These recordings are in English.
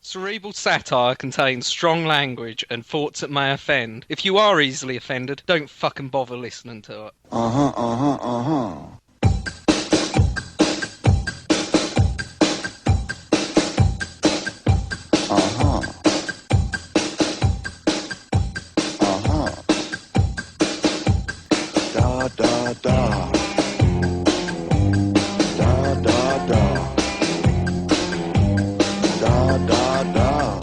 Cerebral satire contains strong language and thoughts that may offend. If you are easily offended, don't fucking bother listening to it. Uh-huh, uh-huh, uh-huh. Uh-huh. Uh-huh. Da, da, da. Da, da, da. Da, da, da.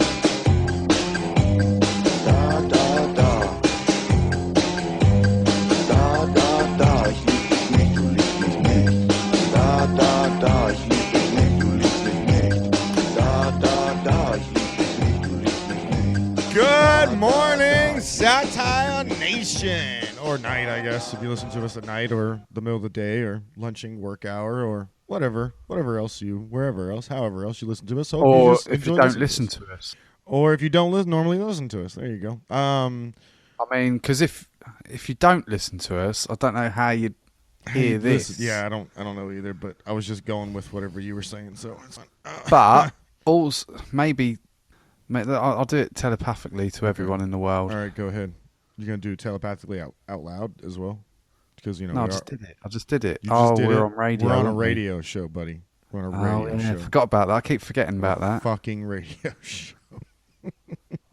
Da, da, da. Da, da, da. Ich lieb dich nicht, du liebst mich nicht. Da, da, da. Ich lieb dich nicht, du liebst mich nicht. Da, da, da. Ich lieb dich nicht, du liebst mich nicht. Good morning, Satire Nation. Or night, I guess, if you listen to us at night or the middle of the day or lunching work hour or whatever else however else you listen to us. Hope Or just if you enjoy don't listening listen to us. Or if you don't normally listen to us. There you go. I mean, because if you don't listen to us, I don't know how you'd hear this. Listen, yeah, I don't know either, but I was just going with whatever you were saying, so it's fine. But also, maybe I'll do it telepathically to everyone in the world. All right, go ahead. You're going to do it telepathically out loud as well? Because, you know, No, I just did it. You just did We're it? on radio. We're on a aren't we? radio show, buddy. We're on a radio yeah, show. forgot about that. I keep forgetting about that. Fucking radio show.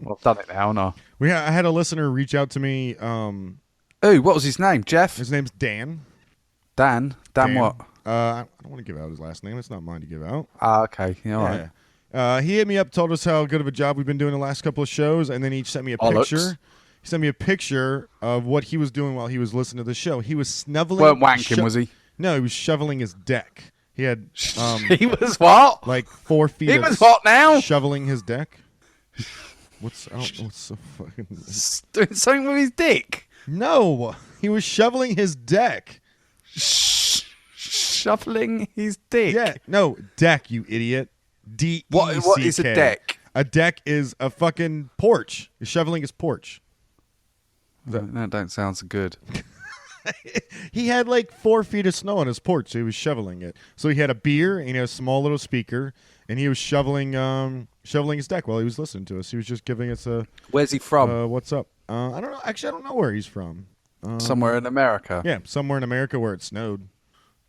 Well, I've done it now, haven't I? I had a listener reach out to me. Ooh, what was his name? Jeff? His name's Dan. Dan? Dan what? I don't want to give out his last name. It's not mine to give out. Okay. Yeah, all right. He hit me up, told us how good of a job we've been doing the last couple of shows, and then he sent me a picture. He sent me a picture of what he was doing while he was listening to the show. He was snuffling. Weren't wanking, was he? No, he was shoveling his deck. He had He was what? like 4 feet. He of was what now? Shoveling his deck. What's so fucking? Doing something with his dick. No, he was shoveling his deck. Shuffling his dick. Yeah, no, deck, you idiot. D. What is a deck? A deck is a fucking porch. You're shoveling his porch. That don't sound so good. He had like 4 feet of snow on his porch, so he was shoveling it. So he had a beer and he had a small little speaker, and he was shoveling his deck while he was listening to us. He was just giving us a. Where's he from? What's up? I don't know. Actually, I don't know where he's from. Somewhere in America. Yeah, somewhere in America where it snowed.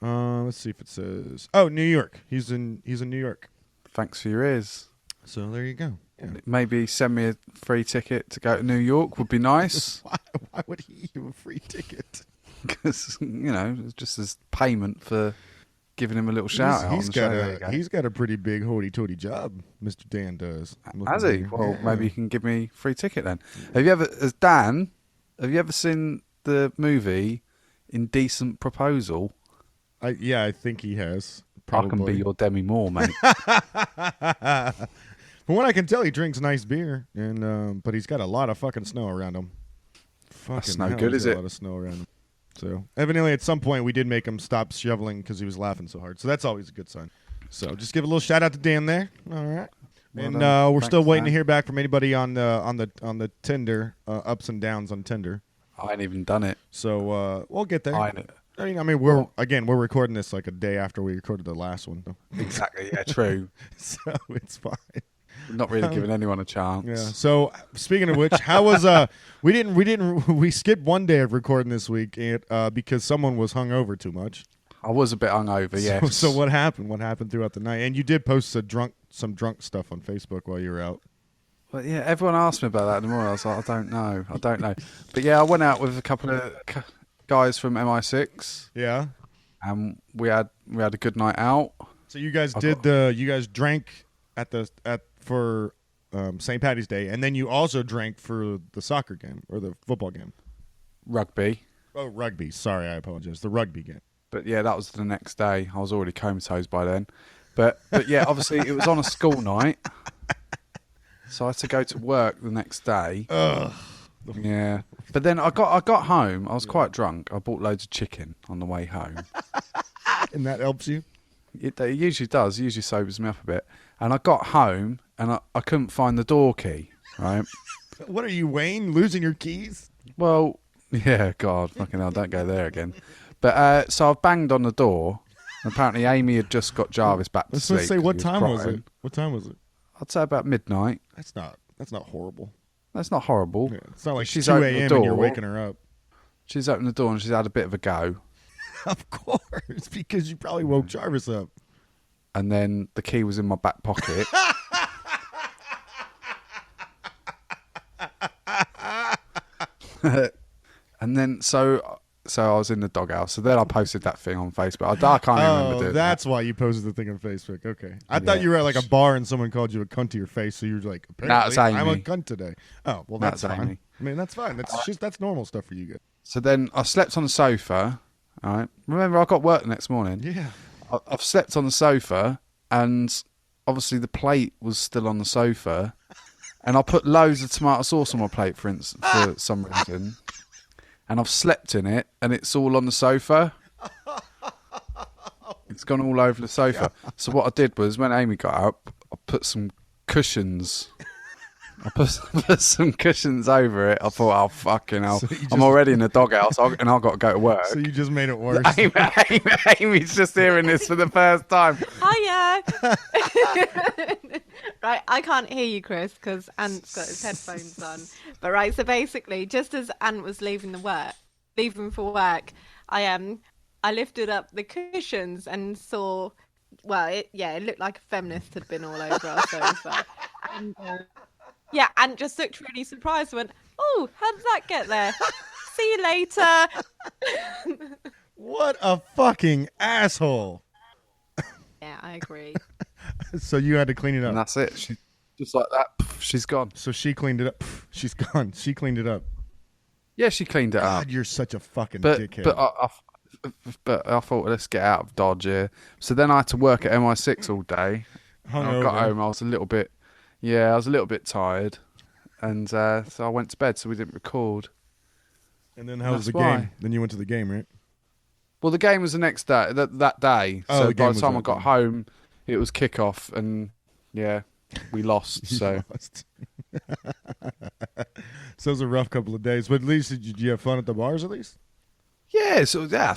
Let's see if it says. Oh, New York. He's in New York. Thanks for your ears. So there you go. Yeah. Maybe send me a free ticket to go to New York would be nice. Why would he give a free ticket? Because, it's just as payment for giving him a little shout out. He's got a pretty big hoity-toity job, Mr. Dan does. Has he? Well, maybe you can give me a free ticket then. Have you ever seen the movie Indecent Proposal? I think he has. Probably. I can be your Demi Moore, mate. From what I can tell, he drinks nice beer, and but he's got a lot of fucking snow around him. That's no good, is it? A lot of snow around him. So evidently, at some point, we did make him stop shoveling because he was laughing so hard. So that's always a good sign. So just give a little shout out to Dan there. All right. Well And done. we're Thanks, still waiting Dan. to hear back from anybody on the Tinder ups and downs on Tinder. I ain't even done it. So we'll get there. I know. I mean, we're recording this like a day after we recorded the last one. Exactly. Yeah, true. So it's fine. Not really giving anyone a chance. Yeah. So speaking of which, how was we skipped one day of recording this week because someone was hungover too much. I was a bit hungover, yeah. So what happened? What happened throughout the night? And you did post some drunk stuff on Facebook while you were out. But yeah, everyone asked me about that in the morning. I was like, I don't know. But yeah, I went out with a couple of guys from MI6. Yeah. And we had a good night out. So you guys drank for St. Paddy's Day, and then you also drank for the soccer game or the football game. Rugby. Oh, rugby. Sorry, I apologize. The rugby game. But yeah, that was the next day. I was already comatose by then. But yeah, obviously it was on a school night. So I had to go to work the next day. Ugh. Yeah. But then I got home. I was quite drunk. I bought loads of chicken on the way home. And that helps you? It usually does. It usually sobers me up a bit. And I got home and I couldn't find the door key, right? What are you, Wayne? Losing your keys? Well, yeah, God, fucking hell, don't go there again. But so I banged on the door. And apparently Amy had just got Jarvis back to Let's sleep. just say, what time was it? What time was it? I'd say about midnight. That's not horrible. That's not horrible. Yeah, it's not like She's 2 opened the a.m. and you're door. waking her up. She's opened the door and she's had a bit of a go. Of course, because you probably woke Jarvis up. And then the key was in my back pocket. And then so I was in the doghouse. So then I posted that thing on Facebook. I can't even remember doing that's that. why you posted the thing on Facebook. Okay, I thought you were at like a bar and someone called you a cunt to your face, so you were like, That's apparently I'm a Amy. cunt today. Oh, well, that's That's fine. Amy. I mean, that's fine. That's normal stuff for you guys. So then I slept on the sofa. All right. Remember, I got work the next morning. Yeah. I've slept on the sofa, and obviously the plate was still on the sofa, and I put loads of tomato sauce on my plate for some reason, and I've slept in it, and it's all on the sofa. It's gone all over the sofa. So what I did was, when Amy got up, I put some cushions. I put some cushions over it. I thought, oh, fucking hell. So you I'm just- already in the doghouse, and I've got to go to work. So you just made it worse. Amy's just hearing this for the first time. Hiya. Right, I can't hear you, Chris, because Ant's got his headphones on. But right, so basically, just as Ant was leaving for work, I lifted up the cushions and saw, well, it looked like a feminist had been all over our sofa. And, yeah, Ant just looked really surprised and went, oh, how did that get there? See you later. What a fucking asshole. Yeah, I agree. So you had to clean it And up. that's it. She, just like that, she's gone. So she cleaned it up. She's gone. She cleaned it up. Yeah, she cleaned it up. God, you're such a fucking But dickhead. but I thought, let's get out of Dodge here. So then I had to work at MI6 all day. And I got Hungover. home. I was a little bit tired, and so I went to bed. So we didn't record. And then how was That's the game? why. Then you went to the game, right? Well, the game was the next day. That day. Oh, So the by game the was time that I got day. home, it was kickoff, and yeah, we lost. You So lost. So it was a rough couple of days. But at least did you have fun at the bars at least? yeah, it's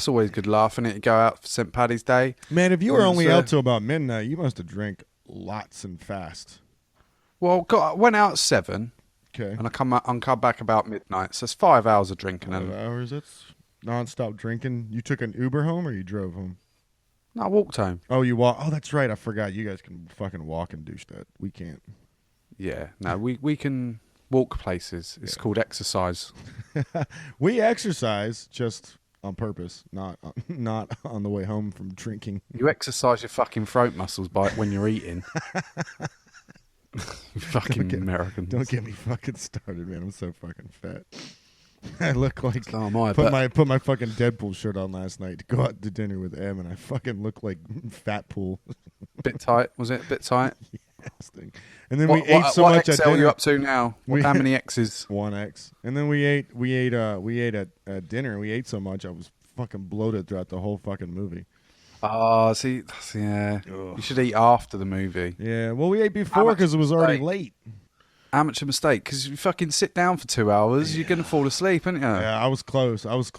always good laughing. It go out for St. Paddy's Day. Man, if you were Well, only so- out till about midnight, you must have drank lots and fast. Well, I went out at 7, Okay. and I come back about midnight. So it's 5 hours of drinking. 5 And hours, that's non-stop drinking. You took an Uber home or you drove home? no, I walked home. Oh, you walk. Oh, that's right. I forgot. You guys can fucking walk and douche that. We can't. Yeah, no, we can walk places. It's called exercise. We exercise just on purpose, not on the way home from drinking. You exercise your fucking throat muscles when you're eating. You fucking Americans. Don't get me fucking started, man. I'm so fucking fat. I look like So am I, put but- my fucking Deadpool shirt on last night to go out to dinner with Em, and I fucking look like Fat Pool. Bit tight, was it? Bit tight. This thing. And then we ate so what much at XL are dinner. you up to now? How many X's? 1X. And then we ate at dinner. We ate so much I was fucking bloated throughout the whole fucking movie. Oh, see, yeah. You should eat after the movie. Yeah, well, we ate before much because it was already steak? late. How much a mistake? Because if you fucking sit down for 2 hours, you're gonna fall asleep, aren't you? Yeah, I was close. I was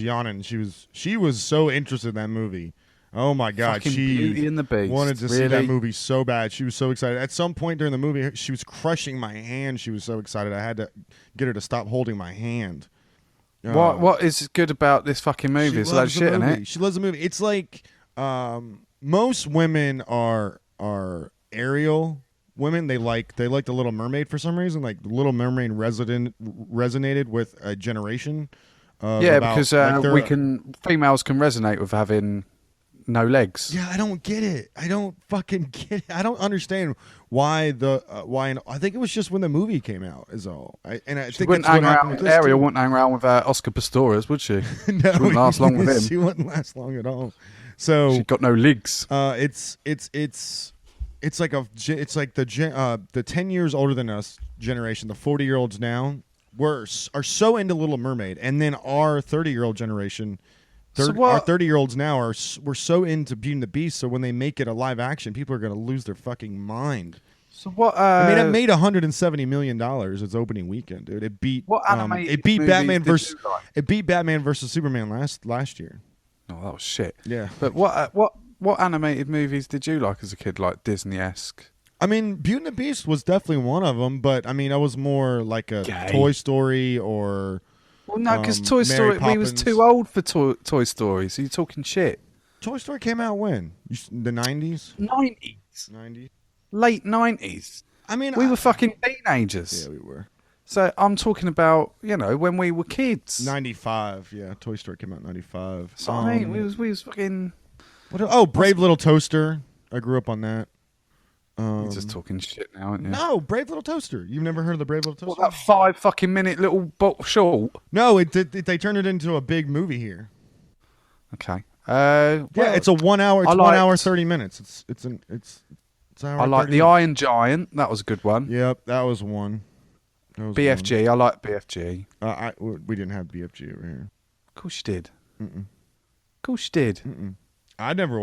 yawning. She was so interested in that movie. Oh my god, Fucking she Beauty and the Beast. wanted to see that Really? movie so bad. She was so excited. At some point during the movie, she was crushing my hand. She was so excited. I had to get her to stop holding my hand. What is good about this fucking movie? She It's a load of loves the shit in movie. it. She loves the movie. It's like most women are Ariel women. They like the Little Mermaid for some reason. Like the Little Mermaid resonated with a generation. Yeah, about, because like, they're- females can resonate with having no legs. Yeah, I don't get it. I don't fucking get it. I don't understand why I think it was just when the movie came out is all. I She think wouldn't that's what hang happened around with with this, Ariel. too. Wouldn't hang around with Oscar Pistorius, would she? No, She wouldn't last long with him. She wouldn't last long at all. So She got no legs. it's like the 10 years older than us generation, the 40-year-olds now are so into Little Mermaid, and then our 30-year-old generation. So what- Our 30-year-olds now we're so into Beauty and the Beast. So when they make it a live action, people are going to lose their fucking mind. So what? I mean, it made $170 million its opening weekend, dude. It beat What animated it beat movies Batman did versus you like? it beat Batman versus Superman last year. Oh, that was shit. Yeah. But what animated movies did you like as a kid, like Disney-esque? I mean, Beauty and the Beast was definitely one of them, but I mean, I was more like a Gay. Toy Story or Well, no, because Mary Toy Story, we was Poppins. too old for Toy Story, so you're talking shit. Toy Story came out when? The 90s? 90s. 90s? Late 90s. I mean, We were fucking teenagers. Yeah, we were. So I'm talking about, when we were kids. 95, yeah. Toy Story came out in 95. So I mean, we was fucking... Brave Little Toaster. I grew up on that. You're just talking shit now, aren't you? No, Brave Little Toaster. You've never heard of the Brave Little Toaster? What, that 5 fucking minute little short? No, they turned it into a big movie here. Okay. Yeah, it's a 1 hour. It's I 1 hour liked- 30 minutes. It's an hour. I like 30 The minutes. Iron Giant. That was a good one. Yep, that was one. That was BFG. I like BFG. one. We didn't have BFG over here. Of course you did. Mm-mm. Of course you did. Mm-mm. I never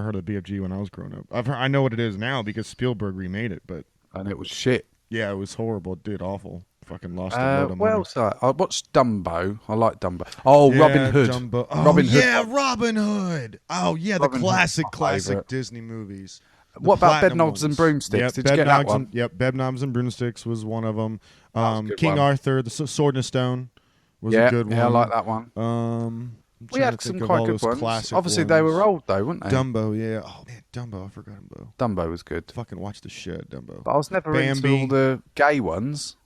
heard of BFG when I was growing up. I know what it is now because Spielberg remade it, but And it was shit. yeah, it was horrible. It did awful. Fucking lost a load of What money. else? I watched Dumbo. I like Dumbo. Oh, Yeah, Robin Hood. Dumbo. Oh, Robin Hood. yeah, Robin Hood. Oh, yeah, the Robin Hood's my classic favourite. Disney movies. The What about platinum Bedknobs and ones. Broomsticks? Yep, Did you get that Bedknobs one? Yep, Bedknobs and Broomsticks was one of them. was a good King one. Arthur, the Sword and Stone was a good one. Yeah, I like that one. I'm We trying had to some think of quite all good those ones. classic Obviously, they ones. were old though, weren't they? Dumbo, yeah. Oh man, Dumbo. I forgot Dumbo. Dumbo was good. Fucking watch the shit, out of Dumbo. But I was never into Bambi. all the gay ones.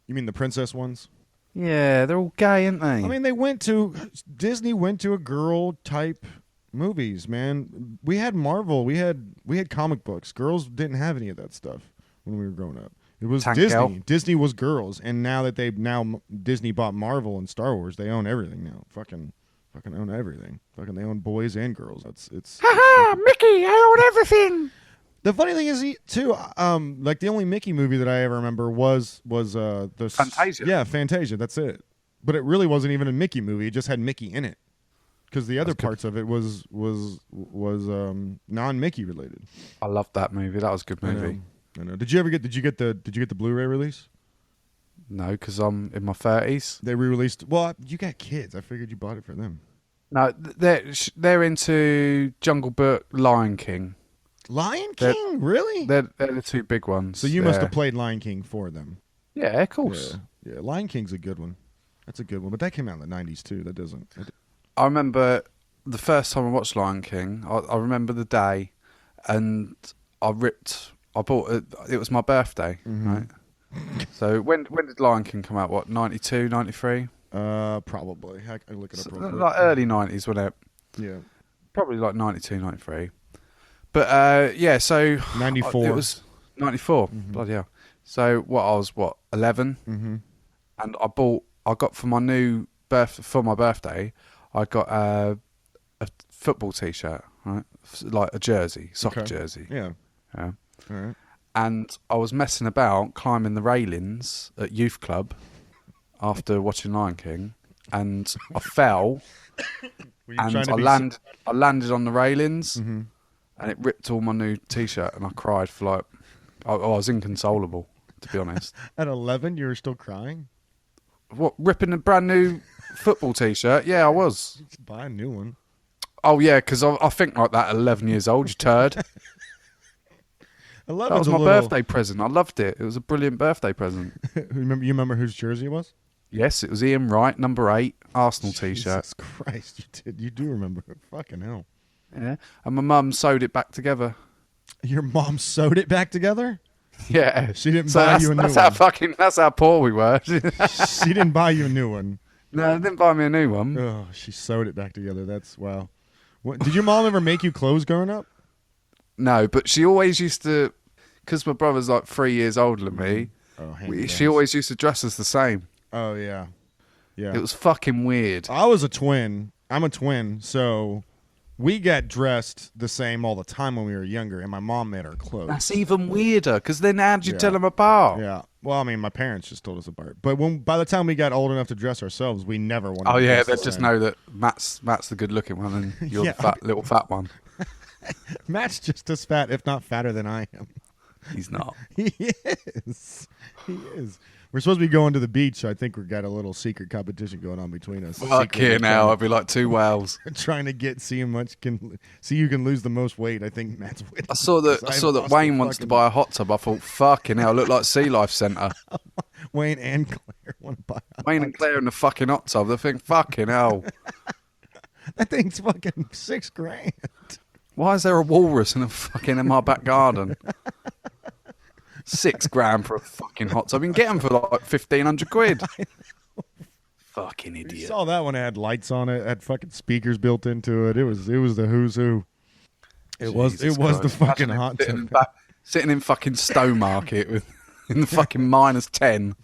You mean the princess ones? Yeah, they're all gay, aren't they? I mean, Disney went to a girl type movies, man. We had Marvel. We had comic books. Girls didn't have any of that stuff when we were growing up. It was Tank Disney. Girl. Disney was girls, and now that Disney bought Marvel and Star Wars, they own everything now. Fucking own everything. Fucking they own boys and girls. It's Haha, Mickey, I own everything. The funny thing is, too, like the only Mickey movie that I ever remember was the Fantasia. Yeah, Fantasia. That's it. But it really wasn't even a Mickey movie. It just had Mickey in it, because the other That's good. parts of it was non-Mickey related. I loved that movie. That was a good movie. I know. Did you get the Blu-ray release? No, because I'm in my 30s. They re-released. Well, you got kids. I figured you bought it for them. No, they're into Jungle Book, Lion King. Lion They're- King, really? They're the two big ones. So you must Yeah. have played Lion King for them. Yeah, of course. Yeah, Lion King's a good one. That's a good one. But that came out in the 90s too. That doesn't. I remember the first time I watched Lion King. I remember the day, and I bought it. It was my birthday, right? So when did Lion King come out? What, 92, 93? Probably. I look it up real quick. Like early 90s, wasn't it? Yeah. Probably like 92, 93. But yeah, so 94. It was 94. Bloody hell. So I was 11, and I got for my birthday, I got a football T-shirt, right? Like a jersey, soccer Okay. jersey. Yeah. Yeah. All right. And I was messing about climbing the railings at youth club after watching Lion King, and I fell Were you and trying to I landed on the railings, and it ripped all my new T-shirt, and I cried for like I was inconsolable, to be honest. At 11, you were still crying? What, ripping a brand new football T-shirt? Yeah, I was. Just buy a new one. Oh yeah, because I think like that at 11 years old, you turd. 11's That was a my little... birthday present. I loved it. It was a brilliant birthday present. You remember whose jersey it was? Yes, it was Ian Wright, number 8, Arsenal T-shirt. Jesus Christ, you did. You do remember it. Fucking hell. Yeah, and my mum sewed it back together. Your mom sewed it back together? Yeah, She didn't buy you a new that's one. That's how poor we were. She didn't buy you a new one. No, they didn't buy me a new one. Oh, she sewed it back together. That's wow. What, did your mom ever make you clothes growing up? No, but she always used to, because my brother's like 3 years older than me. Oh, She always used to dress us the same. Oh yeah, yeah. It was fucking weird. I was a twin. I'm a twin, so we got dressed the same all the time when we were younger, and my mom made our clothes. That's even weirder, because then how'd you Yeah. tell them apart? Yeah. Well, I mean, my parents just told us apart. But by the time we got old enough to dress ourselves, we never wanted. Oh to yeah, dress they the just same. know that Matt's the good looking one, and you're Yeah. the little fat one. Matt's just as fat, if not fatter than I am. He's not. He is. He is. We're supposed to be going to the beach, so I think we've got a little secret competition going on between us. Fucking hell, I'd be like two whales. Trying to see who can lose the most weight. I think Matt's winning. I saw that Wayne wants to buy a hot tub. I thought, fucking hell, look like Sea Life Centre. Wayne and Claire want to buy Wayne and Claire in the fucking hot tub. They think, fucking hell. that thing's fucking $6,000. Why is there a walrus in my back garden? $6,000 for a fucking hot tub. You can get them for like 1,500 quid. Fucking You idiot. saw that one. It had lights on it. Had fucking speakers built into it. It was the who's who. It was the Christ. fucking Imagine him hot sitting tub. sitting in fucking Stowmarket in the fucking -10.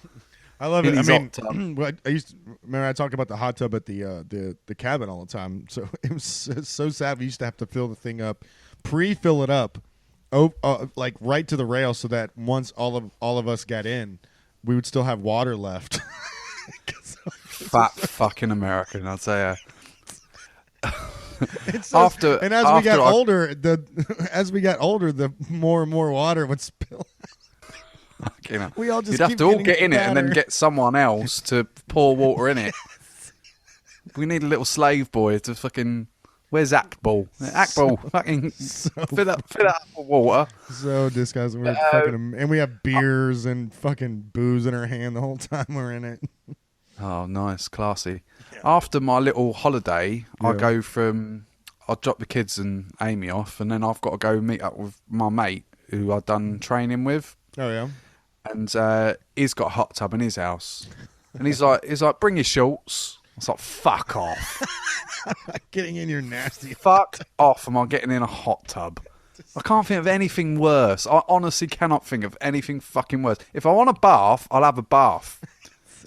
I love in it. I his mean, hot tub. I used to, remember I talked about the hot tub at the cabin all the time. So it was so sad. We used to have to fill the thing up, pre-fill it up, like right to the rail, so that once all of us got in, we would still have water left. Fat fucking American, I'll tell you. As After we got older, the more and more water would spill. You know, We all just you'd have keep to all getting get in it and then fatter. get someone else to pour water in it. We need a little slave boy to fucking. Where's Akbal? Akbal, fucking fill that up with water. So disgusting. We're and we have beers and fucking booze in our hand the whole time we're in it. Oh, nice, classy. After my little holiday, Yeah. I'll drop the kids and Amy off, and then I've got to go meet up with my mate who I've done training with. Oh yeah. And he's got a hot tub in his house, and he's like, bring your shorts. I was like, fuck off, Getting in your nasty. fuck off. Am I getting in a hot tub? I can't think of anything worse. I honestly cannot think of anything fucking worse. If I want a bath, I'll have a bath.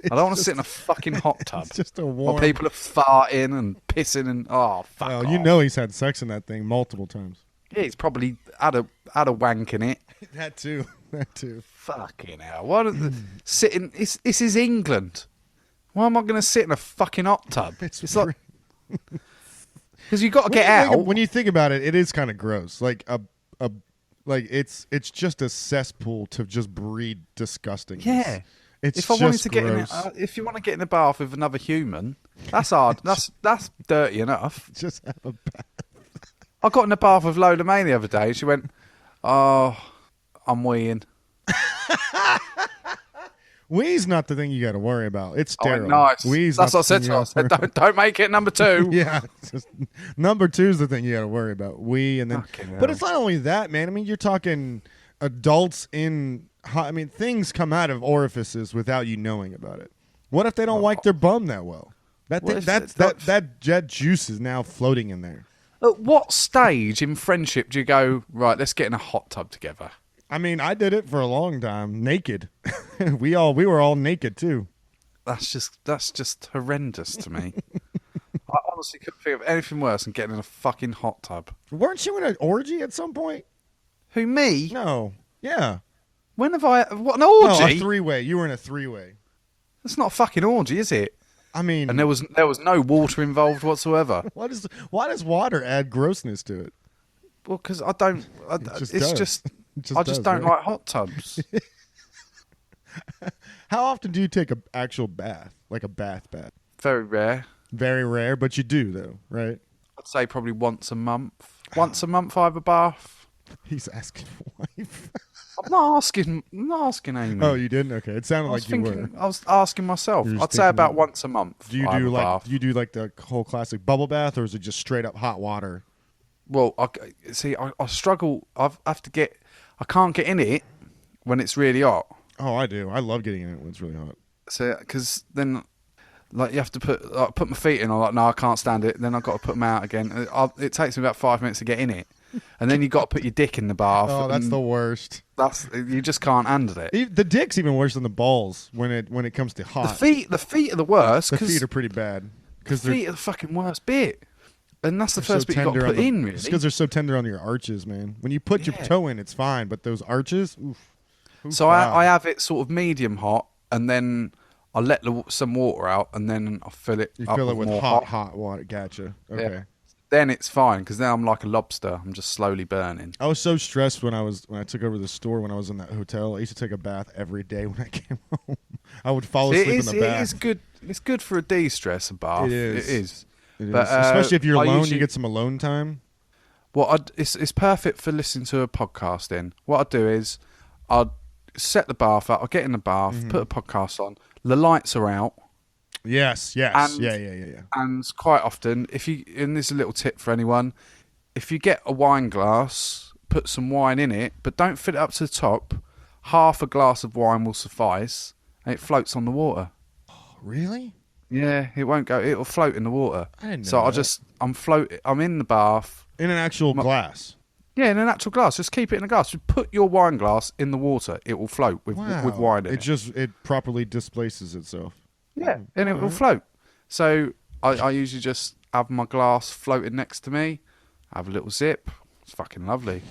I don't want to sit in a fucking hot tub. It's just a While warm. people are farting and pissing and fuck Oh, off. you know he's had sex in that thing multiple times. Yeah, he's probably had a wank in it. That too. That too. Fucking hell! Why don't sitting? This is England. Why am I going to sit in a fucking hot tub? It's like because you got to get out. When you think about it, it is kind of gross. Like it's just a cesspool to just breed disgusting. Yeah. It's If I wanted just to get in, gross. if you want to get in the bath with another human, that's hard. That's dirty enough. Just have a bath. I got in the bath with Lola May the other day. She went, "Oh, I'm weeing." Wee's not the thing you got to worry about. It's I went, sterile. nice. Wee's That's not what I said the to her. I thing you said, gotta don't make it number 2. yeah, it's just, number 2 is the thing you got to worry about. We and then, Fucking but hell. it's not only that, man. I mean, you're talking adults in. I mean, things come out of orifices without you knowing about it. What if they don't like their bum that well? What if That jet juice is now floating in there. At what stage in friendship do you go, right, let's get in a hot tub together? I mean, I did it for a long time, naked. we were all naked too. That's just horrendous to me. I honestly couldn't think of anything worse than getting in a fucking hot tub. Weren't you in an orgy at some point? Who, me? No. Yeah. When have I... What, an No, orgy? a three-way. You were in a three-way. That's not a fucking orgy, is it? I mean, And there was no water involved whatsoever. why does water add grossness to it? Well, because I don't... just it's does. just... It just I just does, don't right? like hot tubs. How often do you take an actual bath, like a bath? Very rare. Very rare, but you do though, right? I'd say probably once a month. Once a month I have a bath. He's asking wife. I'm not asking Amy. Oh, you didn't? Okay, it sounded I was like you thinking, were. I was asking myself. You're just I'd say thinking about about- once a month. Do you I have do a like bath. the whole classic bubble bath, or is it just straight up hot water? Well, I struggle. I can't get in it when it's really hot. Oh, I do. I love getting in it when it's really hot. So, because then, like, you have to put my feet in. I'm like, no, I can't stand it. Then I've got to put them out again. It takes me about 5 minutes to get in it, and then you got to put your dick in the bath. Oh, that's and the worst. you just can't handle it. The dick's even worse than the balls when it comes to hot. The feet are the worst. The 'cause feet are pretty bad because the feet are the fucking worst bit, and that's the they're first bit you got to put in. Really, because they're so tender on your arches, man. When you put your Yeah. toe in, it's fine, but those arches, oof. so I have it sort of medium hot, and then I let some water out, and then I fill it. You up fill it with more hot water. Gotcha. Okay. Yeah. then it's fine because then I'm like a lobster. I'm just slowly burning. I was so stressed when I took over the store when I was in that hotel. I used to take a bath every day when I came home. I would fall asleep in the bath. It is good. It's good for a de-stress, a bath. It is. It is. But, especially if you're I alone, usually- you get some alone time. It's perfect for listening to a podcast in. What I'd do is I'd set the bath up, I'd get in the bath, Mm-hmm. put a podcast on, the lights are out, Yes. And- Yeah. and quite often, and this is a little tip for anyone, if you get a wine glass, put some wine in it, but don't fill it up to the top, half a glass of wine will suffice, and it floats on the water. Really? Yeah, it won't go, it'll float in the water. I didn't know So that. I'm in the bath. In an actual glass. Yeah, in an actual glass. Just keep it in a glass. Just put your wine glass in the water. It will float with wine in it. It properly displaces itself. Yeah, and it will float. So I usually just have my glass floating next to me, have a little zip. It's fucking lovely.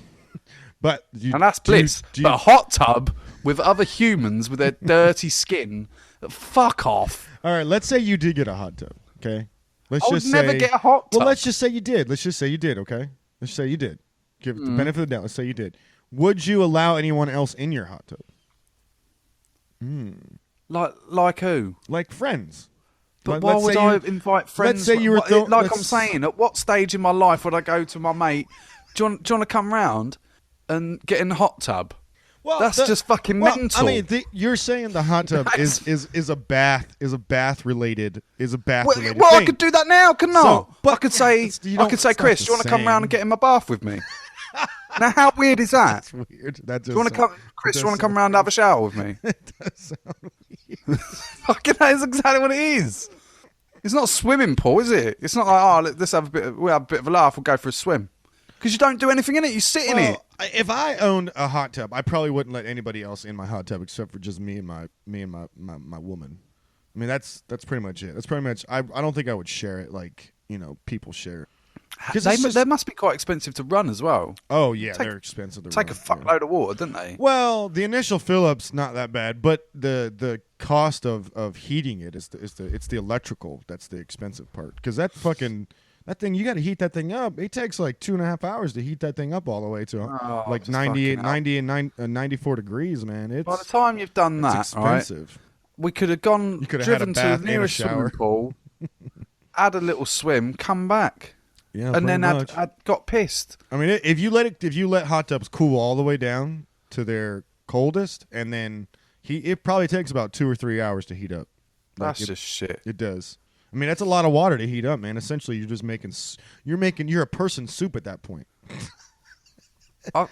But And that's bliss. But a hot tub with other humans with their dirty skin, fuck off. All right, let's say you did get a hot tub, okay? Let's I would just never say, get a hot tub. Well, let's just say you did. Let's just say you did, okay? Let's say you did. Give it the benefit of the doubt. Let's say you did. Would you allow anyone else in your hot tub? Like who? Like friends. But Let's why would say I you- invite friends? let's say you were What- throw- like let's- I'm saying, at what stage in my life would I go to my mate? Do you want to come round and get in the hot tub? Well, That's just fucking mental. I mean, you're saying the hot tub is a bath related Well, thing. I could do that now, couldn't I? So, but I could say, it's- you don't- Chris, do it's you not want to the come round same. and get in my bath with me? Now, how weird is that? That's weird. That Do you want to come, Chris? Do you want to come round and have a shower with me? Fucking, that is exactly what it is. It's not a swimming pool, is it? It's not like, let's have we'll have a bit of a laugh. We'll go for a swim because you don't do anything in it. You sit in it. If I owned a hot tub, I probably wouldn't let anybody else in my hot tub except for just me and my woman. I mean, that's pretty much it. That's pretty much. I don't think I would share it like people share it. 'Cause it's just- They must be quite expensive to run as well. Oh yeah, Take- they're expensive. To Take a run, yeah. fuckload of water, don't they? Well, the initial fill up's not that bad, but the cost of heating it is the electrical that's the expensive part because that thing you got to heat that thing up. It takes like 2.5 hours to heat that thing up all the way to like just 98, fucking 90 and 94 degrees, man. It's By the time you've done it's that, right, expensive. we could have gone, You could have had a driven to bath the and a nearest shower. swimming pool, had a little swim, come back, Yeah, and pretty then much. had got pissed. I mean, if you let hot tubs cool all the way down to their coldest, and then it probably takes about 2 or 3 hours to heat up. Like, That's just shit. It does. I mean, that's a lot of water to heat up, man. Essentially, you're just you're a person soup at that point. I'd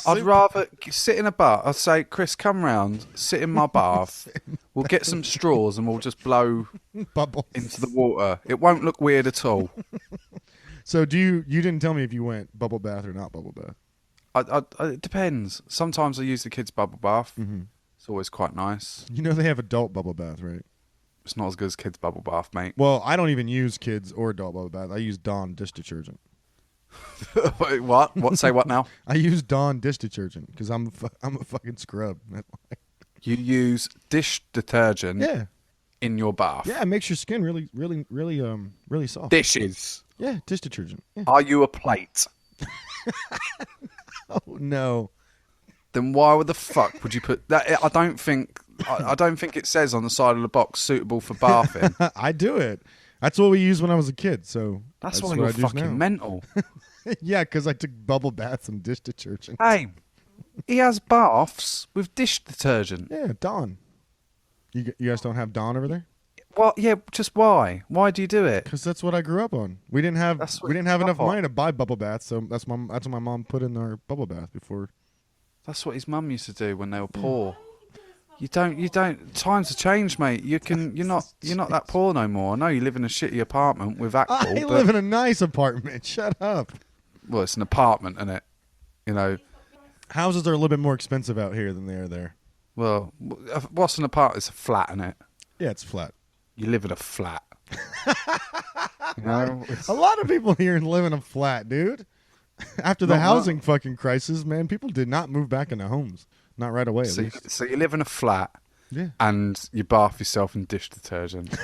super- rather sit in a bath. I'd say, Chris, come round, sit in my bath. We'll get some straws and we'll just blow Bubbles. into the water. It won't look weird at all. So you didn't tell me if you went bubble bath or not bubble bath. It depends. Sometimes I use the kids' bubble bath. Mm-hmm. It's always quite nice. You know they have adult bubble bath, right? It's not as good as kids' bubble bath, mate. Well, I don't even use kids or adult bubble bath. I use Dawn dish detergent. Wait, what? What? Say what now? I use Dawn dish detergent because I'm a fucking scrub. You use dish detergent Yeah, in your bath. yeah. It makes your skin really soft. Dishes. Yeah, dish detergent. Yeah. Are you a plate? Oh no. Then why the fuck would you put that? I don't think it says on the side of the box suitable for bathing. I do it. That's what we used when I was a kid. So That's why what you're I do fucking now. mental. Yeah, because I took bubble baths and dish detergent. Hey, he has baths with dish detergent. Yeah, Dawn. You guys don't have Dawn over there? What? Yeah, just why? Why do you do it? Because that's what I grew up on. We didn't have That's what we didn't you have grew enough up on. money to buy bubble baths, so that's what my mom put in our bubble bath before. That's what his mum used to do when they were poor. You don't. Times have changed, mate. You're not that poor no more. I know you live in a shitty apartment with Akbal, I but live in a nice apartment. Shut up. well, it's an apartment, isn't it? You know. Houses are a little bit more expensive out here than they are there. Well, what's an apartment? It's a flat, isn't it? Yeah, it's flat. You live in a flat. You know. A lot of people here live in a flat, dude. After the Not housing fucking crisis, man, people did not move back into homes. Not right away, at So, least. so you live in a flat Yeah. and you bath yourself in dish detergent.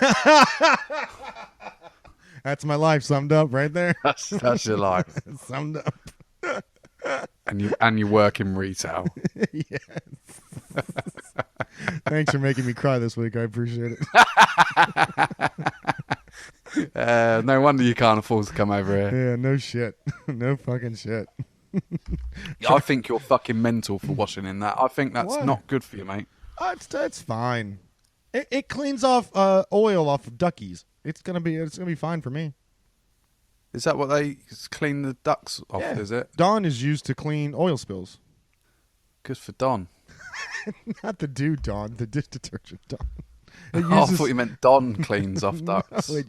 That's my life summed up right there. That's your life. Summed up. And you work in retail. Yes. Thanks for making me cry this week. I appreciate it. No wonder you can't afford to come over here. Yeah, no shit. No fucking shit. I think you're fucking mental for washing in that. I think that's Why? not good for you, mate. It's fine. It cleans off oil off of duckies. It's gonna be fine for me. Is that what they clean the ducks off, Yeah. is it? Dawn is used to clean oil spills. Good for Don. Not the dude Dawn, the dish detergent Dawn. I thought you meant Don cleans off ducks. No,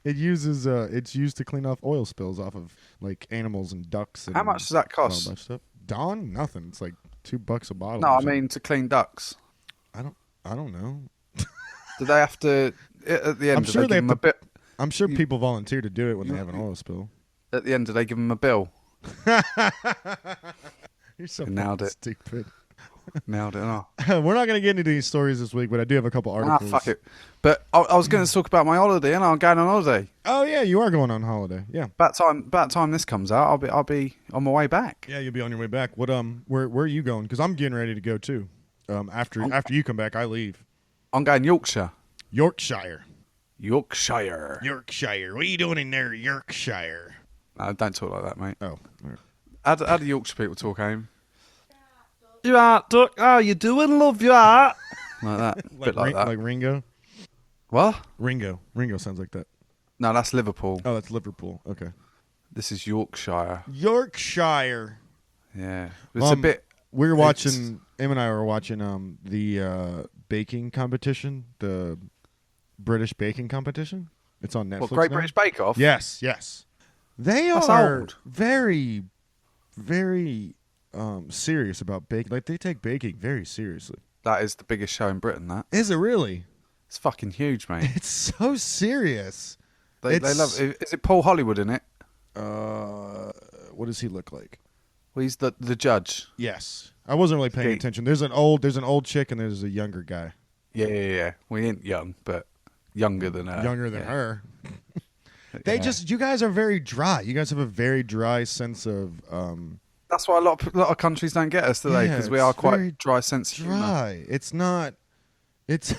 it's used to clean off oil spills off of like animals and ducks. And How much does that all cost? that stuff. Dawn, nothing. It's like $2 a bottle. No, or I something. mean to clean ducks. I don't know. Do they have to, at the end, I'm do sure they they give them have a bit? I'm sure people volunteer to do it when they have an oil spill. At the end, do they give them a bill? You're so Nailed fucking it. stupid. Nailed it. Oh. We're not going to get into these stories this week, but I do have a couple Ah, articles. fuck it. But I was going to talk about my holiday, and I'm going on holiday. Oh yeah, you are going on holiday. Yeah. About time this comes out, I'll be on my way back. Yeah, you'll be on your way back. What where are you going? Because I'm getting ready to go too. After you come back, I leave. I'm going Yorkshire. Yorkshire. Yorkshire. Yorkshire. What are you doing in there, Yorkshire? No, don't talk like that, mate. Oh. All right. How do Yorkshire people talk, Aim? You are, Duck. How you doing, love? You are. Like that. Bit like that. Like Ringo. What? Ringo sounds like that. No, that's Liverpool. Oh, that's Liverpool. Okay. This is Yorkshire. Yorkshire. Yeah. It's a bit... We were it's- watching. Em and I were watching the baking competition, the British baking competition. It's on Netflix. What, Great now. British Bake Off? Yes. They That's are old. very, very serious about baking. Like they take baking very seriously. That is the biggest show in Britain, that. Is it really? It's fucking huge, mate. It's so serious. They love it. Is it Paul Hollywood in it? What does he look like? Well, he's the judge. Yes, I wasn't really paying Okay. attention. There's an old chick and there's a younger guy. Yeah. Well, he ain't young, but younger than her. Younger than Yeah. her. They Yeah. you guys are very dry. You guys have a very dry sense of That's why a lot of countries don't get us, do they? Yeah, Because we it's are quite very dry sense of humour. dry. It's not. It's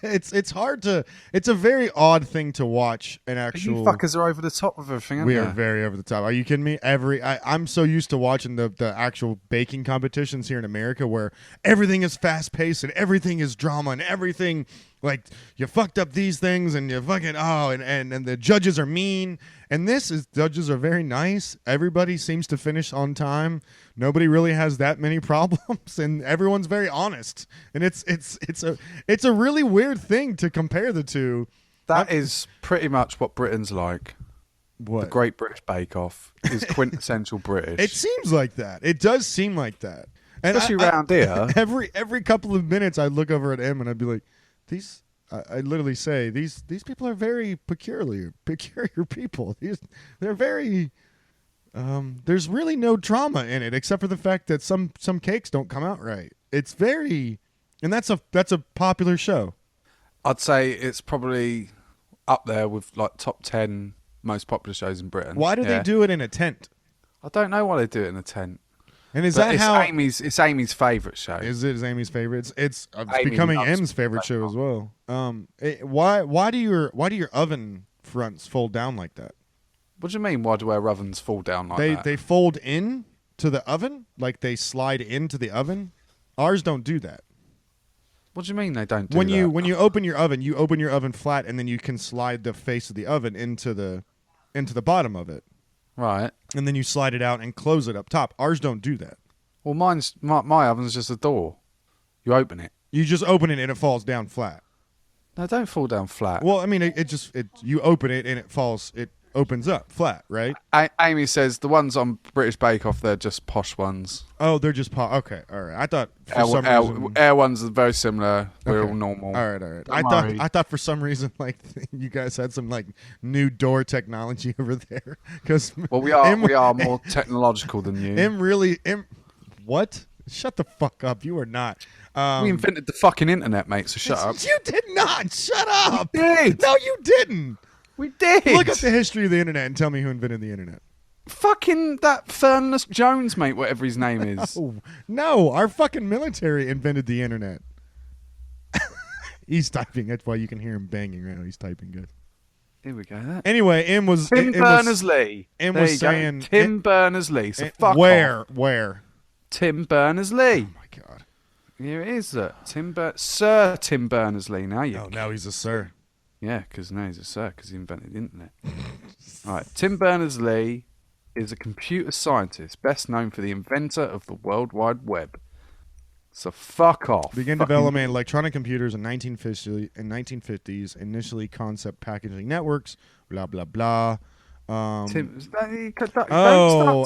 it's hard to. It's a very odd thing to watch an But you actual. fuckers are over the top with everything, aren't We you? are very over the top. Are you kidding me? I'm so used to watching the actual baking competitions here in America where everything is fast paced and everything is drama and everything like you fucked up these things and you fucking and the judges are mean and judges are very nice. Everybody seems to finish on time. Nobody really has that many problems and everyone's very honest. And it's a really weird thing to compare the two. That is pretty much what Britain's like. What? The Great British Bake Off is quintessential British. It seems like that. It does seem like that. And Especially around here. Every couple of minutes, I'd look over at Em and I'd be like, "These." I literally say these people are very peculiar people. They're very. There's really no drama in it except for the fact that some cakes don't come out right. It's very, and that's a popular show. I'd say it's probably up there with like top 10 most popular shows in Britain. Why do they Yeah. do it in a tent? I don't know why they do it in a tent. And is But that it's how? It's Amy's favourite show. Is it Amy's favorite? It's Amy becoming loves M's favorite Bake show Off. as well. Why do your oven fronts fold down like that? What do you mean? Why do our ovens fall down like that? They fold in to the oven, like they slide into the oven. Ours don't do that. What do you mean they don't do When that? you open your oven flat, and then you can slide the face of the oven into the bottom of it, Right. and then you slide it out and close it up top. Ours don't do that. Well, my oven's just a door. You open it. You just open it and it falls down flat. No, don't fall down flat. Well, I mean, you open it and it opens up flat, right? Amy says the ones on British Bake Off, they're just posh ones. Oh, they're just okay. All right. I thought for some reason. Our ones are very similar. We're Okay. all normal. All right. Don't worry. I thought for some reason like you guys had some like new door technology over there because Well, we are more technological than you. What? Shut the fuck up. You are not. We invented the fucking internet, mate. So shut up. You did not. Shut up. You did. No, you didn't. We did. Look up the history of the internet and tell me who invented the internet. Fucking that Fernless Jones, mate, whatever his name is. Oh, no, our fucking military invented the internet. He's typing. That's why you can hear him banging right now. He's typing good. Here we go. Anyway, Tim Berners-Lee. Tim There was you go. saying Tim Berners-Lee. So fuck where? off. Where? Tim Berners-Lee. Oh my god. Here it is, Sir Tim Berners-Lee. Now you. Oh, now he's a sir. Yeah, because now he's a sir because he invented the internet. All right, Tim Berners-Lee is a computer scientist best known for the inventor of the World Wide Web. So fuck off. Began development of electronic computers in 1950s. Initially, concept packaging networks. Blah blah blah. Tim,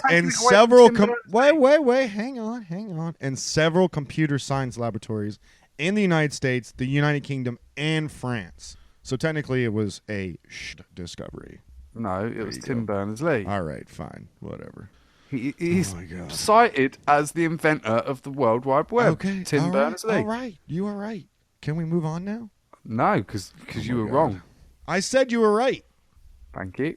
And several. Wait. Hang on. And several computer science laboratories in the United States, the United Kingdom, and France. So technically, it was a discovery. No, it was Tim Berners-Lee. All right, fine, whatever. He's Oh my God. cited as the inventor of the World Wide Web. Okay, Tim all right, Berners-Lee. all right, you are right. Can we move on now? No, because you were God. wrong. I said you were right. Thank you.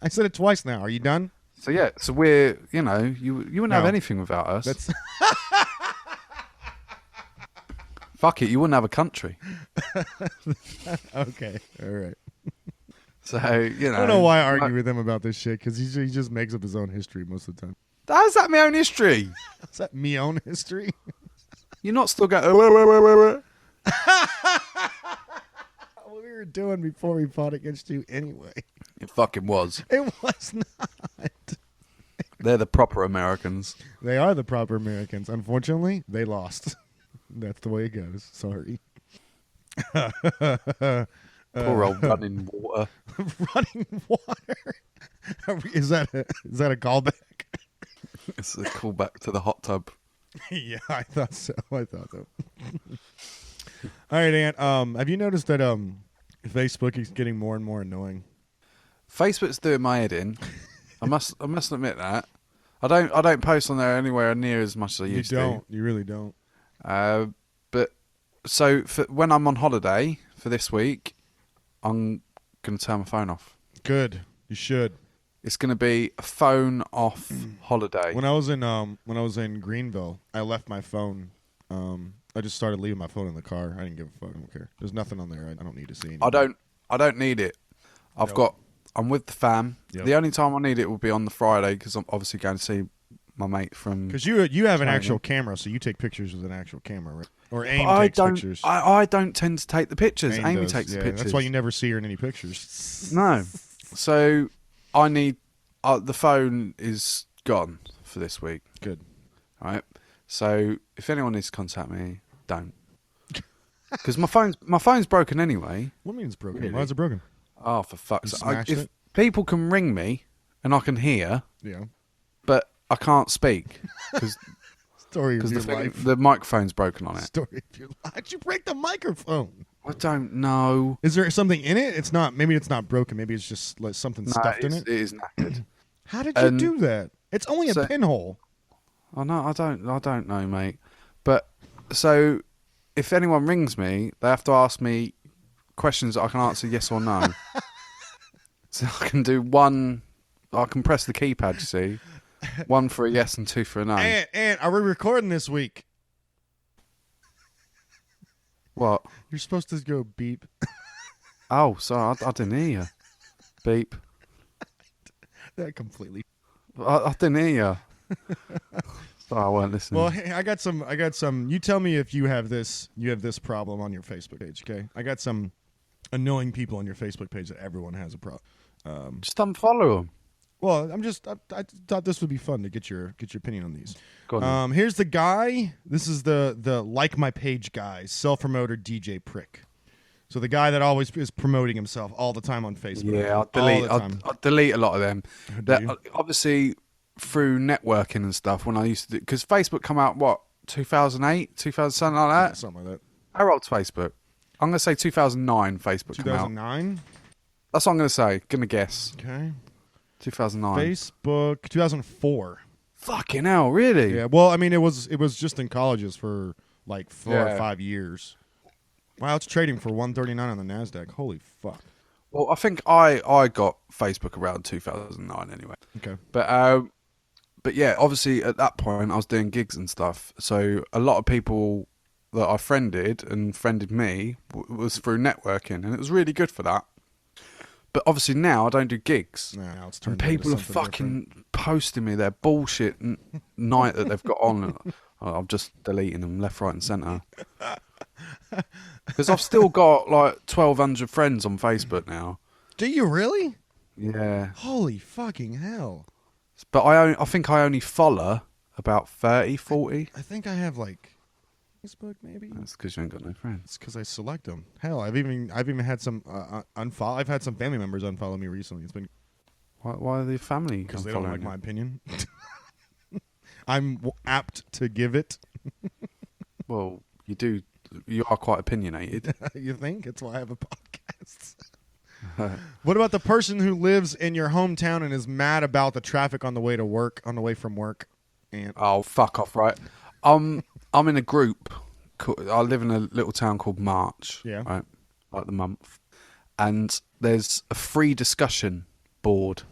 I said it twice now. Are you done? So yeah, so we're you wouldn't have No. anything without us. That's Fuck it, you wouldn't have a country. okay. All right. So I I don't know why I argue with him about this shit because he just makes up his own history most of the time. How's that my own history? Is that me own history? You're not still going. What we were doing before we fought against you anyway. It fucking was. It was not. They're the proper Americans. They are the proper Americans. Unfortunately, they lost. That's the way it goes. Sorry. Poor old running water. Running water. Is that a callback? It's a callback to the hot tub. Yeah, I thought so. All right, Ant. Have you noticed that Facebook is getting more and more annoying? Facebook's doing my head in. I must admit that. I don't post on there anywhere near as much as I used You don't. You really don't. to. But so when I'm on holiday for this week, I'm gonna turn my phone off. Good. You should. It's gonna be a phone off holiday. When I was in Greenville, I left my phone. I just started leaving my phone in the car. I didn't give a fuck. I don't care. There's nothing on there. I don't need to see anything. I don't need it. I'm with the fam. Yep. The only time I need it will be on the Friday because I'm obviously going to see my mate from. Because you have an China. actual camera, so you take pictures with an actual camera, right? Or AIM I takes don't. pictures. I don't tend to take the pictures. AIM Amy does, takes the yeah. pictures. That's why you never see her in any pictures. No. So I need. The phone is gone for this week. Good. All right. So if anyone needs to contact me, don't. Because my phone's broken anyway. What means broken? Really? Why is it broken? Oh, for fuck's You sake! smashed If it? people can ring me and I can hear, Yeah. but I can't speak because Story of your the life. the microphone's broken on it. Story of your life. How'd you break the microphone? I don't know. Is there something in it? It's not. Maybe it's not broken. Maybe it's just like something No, stuffed in it it. is knackered. How did you And- do that? It's only a So- pinhole. I know. I don't know, mate. But so, if anyone rings me, they have to ask me questions that I can answer yes or no. So I can do one. I can press the keypad. You see, one for a yes and two for a no. Ant, are we recording this week? What? You're supposed to go beep. Oh, sorry, I didn't hear you. Beep. That completely. I didn't hear you. Sorry, I weren't listening. Well, hey, I got some. You tell me if you have this problem on your Facebook page, okay? I got some annoying people on your Facebook page that everyone has a problem. Just unfollow them. Well, I thought this would be fun to get your opinion on these. Go on. Here's the guy. This is the like my page guy, self-promoter DJ prick. So the guy that always is promoting himself all the time on Facebook. Yeah, all the time. I'll delete a lot of them. Do you? Obviously, through networking and stuff, when I used to do, because Facebook come out, what, 2008, 2000, something like Yeah, that? something like that. How old's Facebook? I'm going to say 2009 Facebook come out. 2009. That's what I'm going to say. Going to guess. Okay. 2009. Facebook 2004. Fucking hell, really? Yeah. Well, I mean, it was just in colleges for like 4 or Yeah. 5 years. Wow, it's trading for 139 on the Nasdaq. Holy fuck. Well, I think I got Facebook around 2009 anyway. Okay. But yeah, obviously at that point I was doing gigs and stuff, so a lot of people that I friended and friended me was through networking, and it was really good for that. But obviously now I don't do gigs, Now it's and turned into people are something fucking different. posting me their bullshit night that they've got on. I'm just deleting them left, right, and centre. Because I've still got like 1,200 friends on Facebook now. Do you really? Yeah, Holy fucking hell! but I think I only follow about 30, 40. I think I have like Facebook maybe. That's because you ain't got no friends. It's because I select them. Hell, I've even had some unfollow. I've had some family members unfollow me recently. It's been Why are the family because they don't like unfollowing my you? opinion. I'm apt to give it. Well, you are quite opinionated. You think? It's why I have a podcast. What about the person who lives in your hometown and is mad about the traffic on the way to work, on the way from work? And Oh, fuck off, right? I'm in a group. I live in a little town called March. Yeah. Right? Like the month. And there's a free discussion board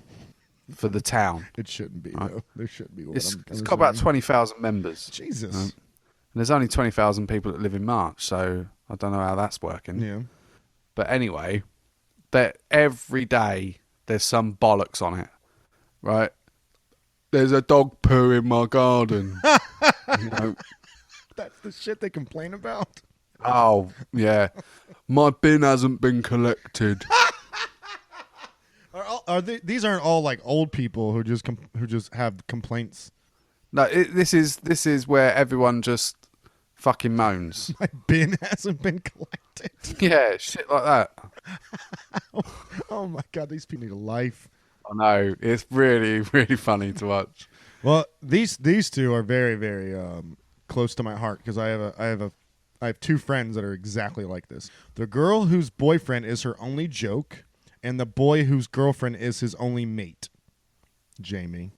for the town. it shouldn't be Right. though. There shouldn't be. It's got about 20,000 members. Jesus. Right? And there's only 20,000 people that live in March, so I don't know how that's working. Yeah. But anyway, that every day there's some bollocks on it, right? There's a dog poo in my garden. You know, That's the shit they complain about. oh yeah, my bin hasn't been collected. These aren't all like old people who just have complaints. No, this is where everyone just fucking moans. My bin hasn't been collected. Yeah, shit like that. Oh my god, these people need a life. I know, it's really really funny to watch. Well, these two are very very close to my heart because I have two friends that are exactly like this. The girl whose boyfriend is her only joke, and the boy whose girlfriend is his only mate. Jamie.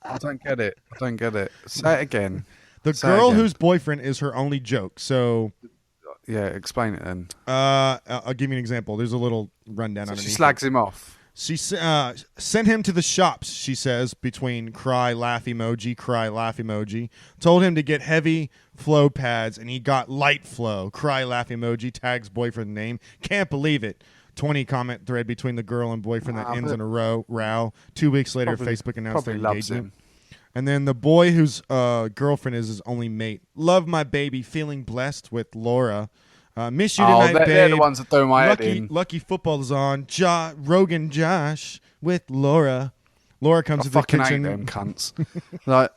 I don't get it. I don't get it. Say it again. The Say it girl again. whose boyfriend is her only joke. So, Yeah, explain it then. I'll give you an example. There's a little rundown So she underneath. slags him off. She sent him to the shops, she says, between cry, laugh emoji, cry, laugh emoji. Told him to get heavy flow pads, and he got light flow, cry, laugh emoji, tags boyfriend name. Can't believe it. 20 comment thread between the girl and boyfriend that ends in a row. 2 weeks later, Probably- Facebook announced their probably loves engagement. him. And then the boy whose girlfriend is his only mate. Love my baby, feeling blessed with Laura. Miss you tonight, babe. they're the ones that throw my head in. Lucky football is on. Rogan Josh with Laura. Laura comes I to the fucking hate kitchen. them cunts. Like,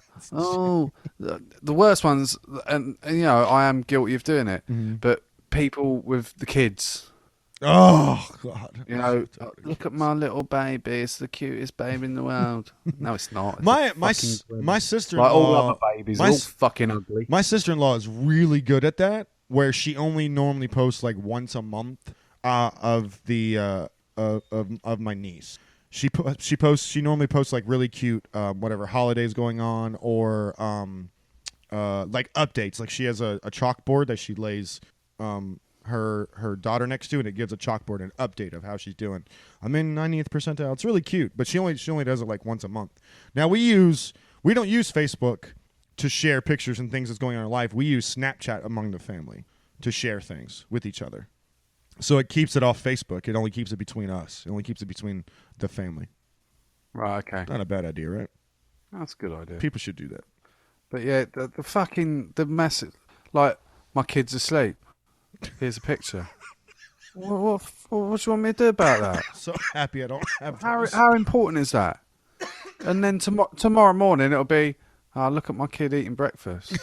the worst ones, and you know, I am guilty of doing it. Mm-hmm. But people with the kids, Oh God! you know, look at my little baby. It's the cutest baby in the world. No, it's not. It's My a fucking grim. my sister-in-law. like all other babies, my are all s- fucking ugly. My sister-in-law is really good at that, where she only normally posts like once a month of the of my niece. She normally posts like really cute whatever holidays going on or like updates. Like she has a chalkboard that she lays her daughter next to, and it gives a chalkboard an update of how she's doing. I'm in 90th percentile. It's really cute, but she only does it like once a month. Now we don't use Facebook to share pictures and things that's going on in our life. We use Snapchat among the family to share things with each other. So it keeps it off Facebook. It only keeps it between us. It only keeps it between the family. Right, okay, Not a bad idea, right? that's a good idea. People should do that. But yeah, the message, like my kid's asleep. Here's a picture. What do you want me to do about that? So happy I don't have How important is that? And then tomorrow morning it'll be, look at my kid eating breakfast.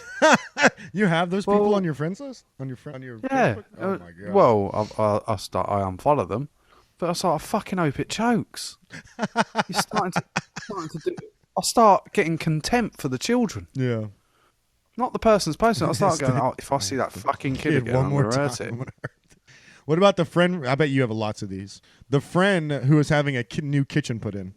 You have those people Well- on your friends list? On your Yeah. Facebook? Oh my god. Well, I unfollow them, but I start. I fucking hope it chokes. You're starting to do. I start getting contempt for the children, Yeah. not the person's posting. I start going, if I see that fucking kid again, one I'm more gonna time. hurt I'm it. gonna hurt it. What about the friend? I bet you have lots of these. The friend who is having a new kitchen put in.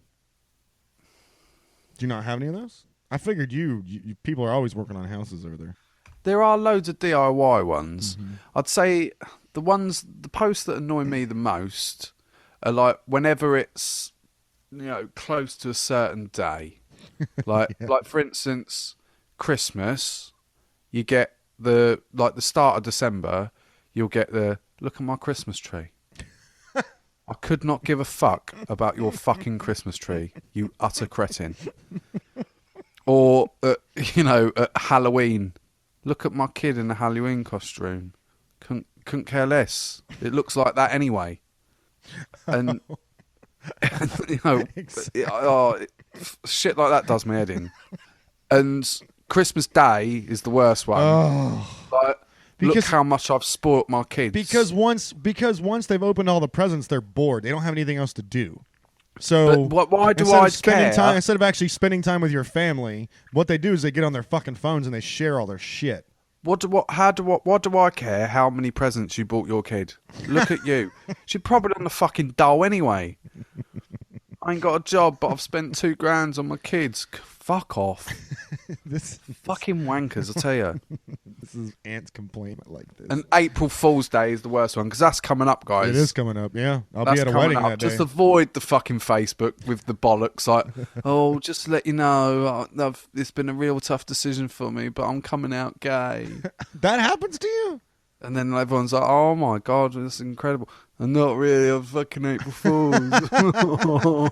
Do you not have any of those? I figured you people are always working on houses over there. There are loads of DIY ones. I'd say the posts that annoy me the most are like whenever it's, close to a certain day. Like for instance, Christmas, you get the start of December, you'll get the look at my Christmas tree. I could not give a fuck about your fucking Christmas tree, you utter cretin. Or at Halloween, look at my kid in a Halloween costume. Couldn't care less. It looks like that anyway. And shit like that does my head in. And Christmas Day is the worst one. Like, look how much I've spoilt my kids. Because once they've opened all the presents, they're bored. They don't have anything else to do. So why do I care? Instead of actually spending time with your family, what they do is they get on their fucking phones and they share all their shit. What do I care how many presents you bought your kid? Look at you. She's probably on the fucking dole anyway. I ain't got a job, but I've spent $2,000 on my kids. Fuck off. This fucking wankers, I tell you. This is Ant's complaint like this. And April Fool's Day is the worst one because that's coming up, guys. It is coming up, yeah. I'll That's be at a coming wedding up. that day. Just avoid the fucking Facebook with the bollocks like, oh, just to let you know, it's been a real tough decision for me, but I'm coming out gay. That happens to you? And then everyone's like, oh my God, that's incredible. And not really, I'm fucking April Fools.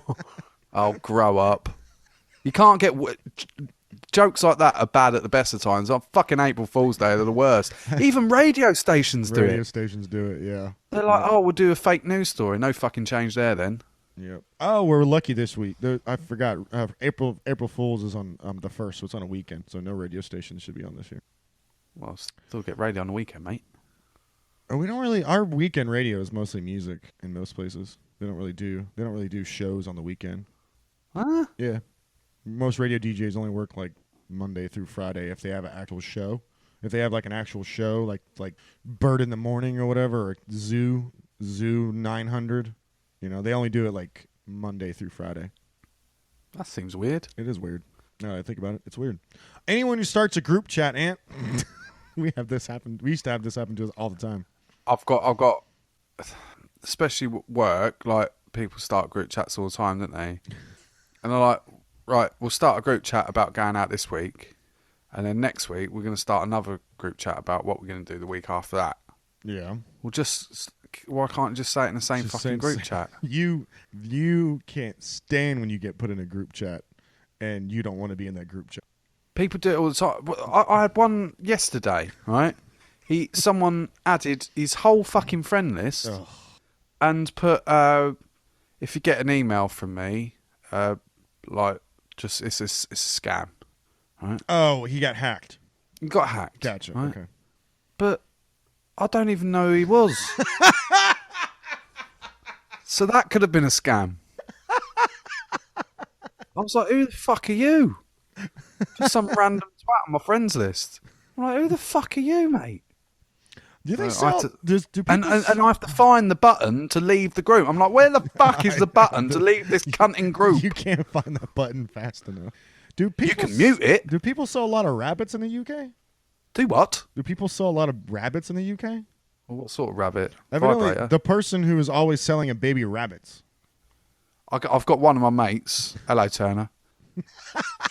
Oh, grow up. You can't get... Jokes like that are bad at the best of times. On fucking April Fool's Day, they're the worst. Even radio stations do it. Radio stations do it, yeah. They're like, oh, we'll do a fake news story. No fucking change there then. Yep. Oh, we're lucky this week. I forgot. April Fool's is on the 1st, so it's on a weekend. So no radio stations should be on this year. Well, still get radio on the weekend, mate. We don't really. Our weekend radio is mostly music in most places. They don't really do shows on the weekend. Huh? Yeah. Most radio DJs only work like Monday through Friday if they have an actual show. If they have like an actual show, like Bird in the Morning or whatever, or Zoo 900, they only do it like Monday through Friday. That seems weird. It is weird. No, I think about it. It's weird. Anyone who starts a group chat, Ant, we have this happen. We used to have this happen to us all the time. I've got, especially work. Like people start group chats all the time, don't they? And they're like, right, we'll start a group chat about going out this week, and then next week we're going to start another group chat about what we're going to do the week after that. Yeah. Why can't you just say it in the same fucking group chat? You can't stand when you get put in a group chat, and you don't want to be in that group chat. People do it all the time. I had one yesterday, right? Someone added his whole fucking friend list and put, if you get an email from me, it's a scam, right? Oh, he got hacked. He got hacked. Gotcha. Right? Okay. But I don't even know who he was. So that could have been a scam. I was like, who the fuck are you? Just some random twat on my friends list. I'm like, who the fuck are you, mate? Do they and I have to find the button to leave the group. I'm like, where the fuck is the button to leave this cunting group? You can't find that button fast enough. You can mute it. Do people sell a lot of rabbits in the UK? Do what? Do people sell a lot of rabbits in the UK? Well, what sort of rabbit? Evidently, Vibrator? the person who is always selling a baby rabbits. I've got one of my mates. Hello, Turner.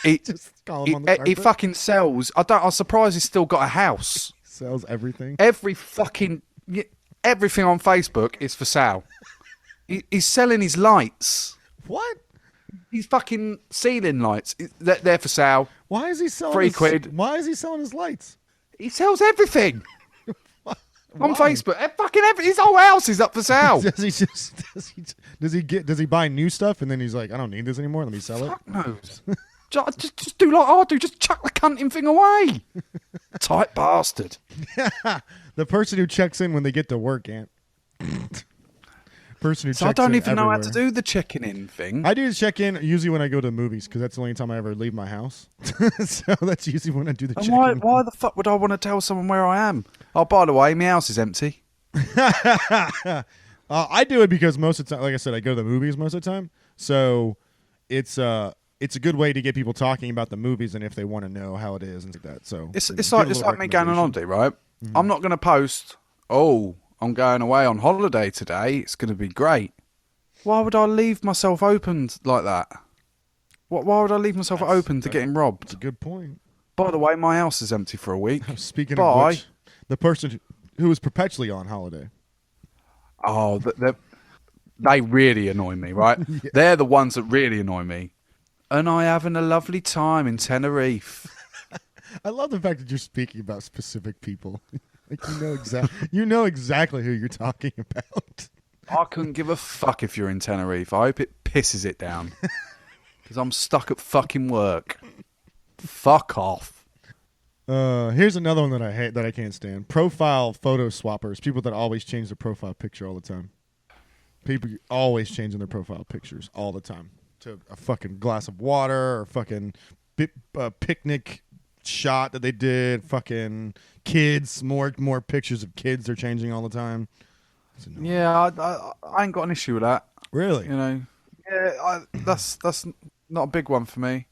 Just call him on the He carpet. fucking sells. I'm surprised he's still got a house. Sells everything. Everything on Facebook is for sale. He's selling his lights. What? His fucking ceiling lights. They're for sale. Why is he selling £3. Why is he selling his lights? He sells everything. On Facebook. His whole house is up for sale. Does he buy new stuff and then he's like, I don't need this anymore, let me sell it? Fuck knows. Just do like I do. Just chuck the cunting thing away. Tight bastard. The person who checks in when they get to work, Ant. Person who So checks I don't in even know how to everywhere. do the checking in thing. I do check in usually when I go to the movies because that's the only time I ever leave my house. So that's usually when I do the And check-in. why the fuck would I want to tell someone where I am? Oh, by the way, my house is empty. I do it because most of the time, like I said, I go to the movies most of the time. So it's a good way to get people talking about the movies and if they want to know how it is and like that. So It's give a like little me going on recommendation. holiday, right? I'm not going to post. Oh, I'm going away on holiday today. It's going to be great. Why would I leave myself open like that? Why would I leave myself open to getting That's robbed? a good point. By the way, my house is empty for a week. Speaking Bye. of which, the person who was perpetually on holiday. Oh, they really annoy me, right? Yeah. They're the ones that really annoy me. And I having a lovely time in Tenerife. I love the fact that you're speaking about specific people. Like you know exactly who you're talking about. I couldn't give a fuck if you're in Tenerife. I hope it pisses it down. Because I'm stuck at fucking work. Fuck off. Here's another one that I hate, that I can't stand. Profile photo swappers. People that always change their profile picture all the time. People always changing their profile pictures all the time. To a fucking glass of water or fucking picnic shot that they did. Fucking kids. More pictures of kids they're changing all the time. It's annoying. Yeah, I ain't got an issue with that. Really? You know, yeah, that's not a big one for me.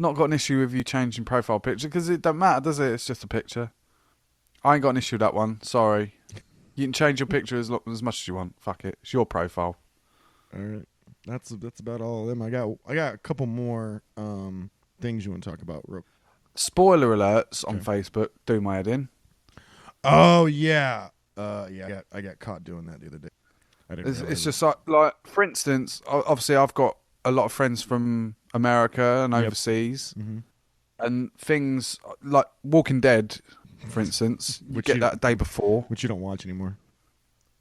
Not got an issue with you changing profile picture because it don't matter, does it? It's just a picture. I ain't got an issue with that one. Sorry, you can change your picture as much as you want. Fuck it, it's your profile. All right, that's about all of them. I got a couple more things you want to talk about. Spoiler alerts on Facebook do my head in. Oh yeah, yeah. I got caught doing that the other day. I didn't It's realize just like, for instance, obviously I've got a lot of friends from America and overseas, and things like Walking Dead, for instance, you get that day before. which you don't watch anymore.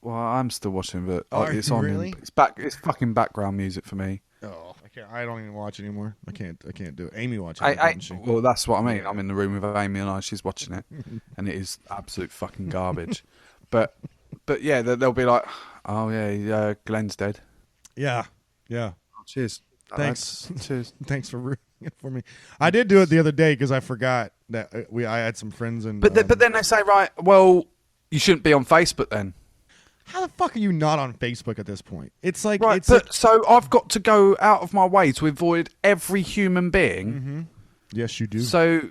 Well, I'm still watching, but Are it's you on. really? It's fucking background music for me. Oh, I can't. I don't even watch anymore. I can't do it. Amy watches it, doesn't she? Well, that's what I mean. I'm in the room with Amy and she's watching it, and it is absolute fucking garbage. but yeah, they'll be like, "Oh yeah, Glenn's dead." Yeah. Oh, cheers. Thanks. Cheers. Thanks for ruining it for me. I did do it the other day because I forgot that I had some friends and. But then they say, right, well, you shouldn't be on Facebook then. How the fuck are you not on Facebook at this point? It's like Right, so I've got to go out of my way to avoid every human being. Yes, you do. So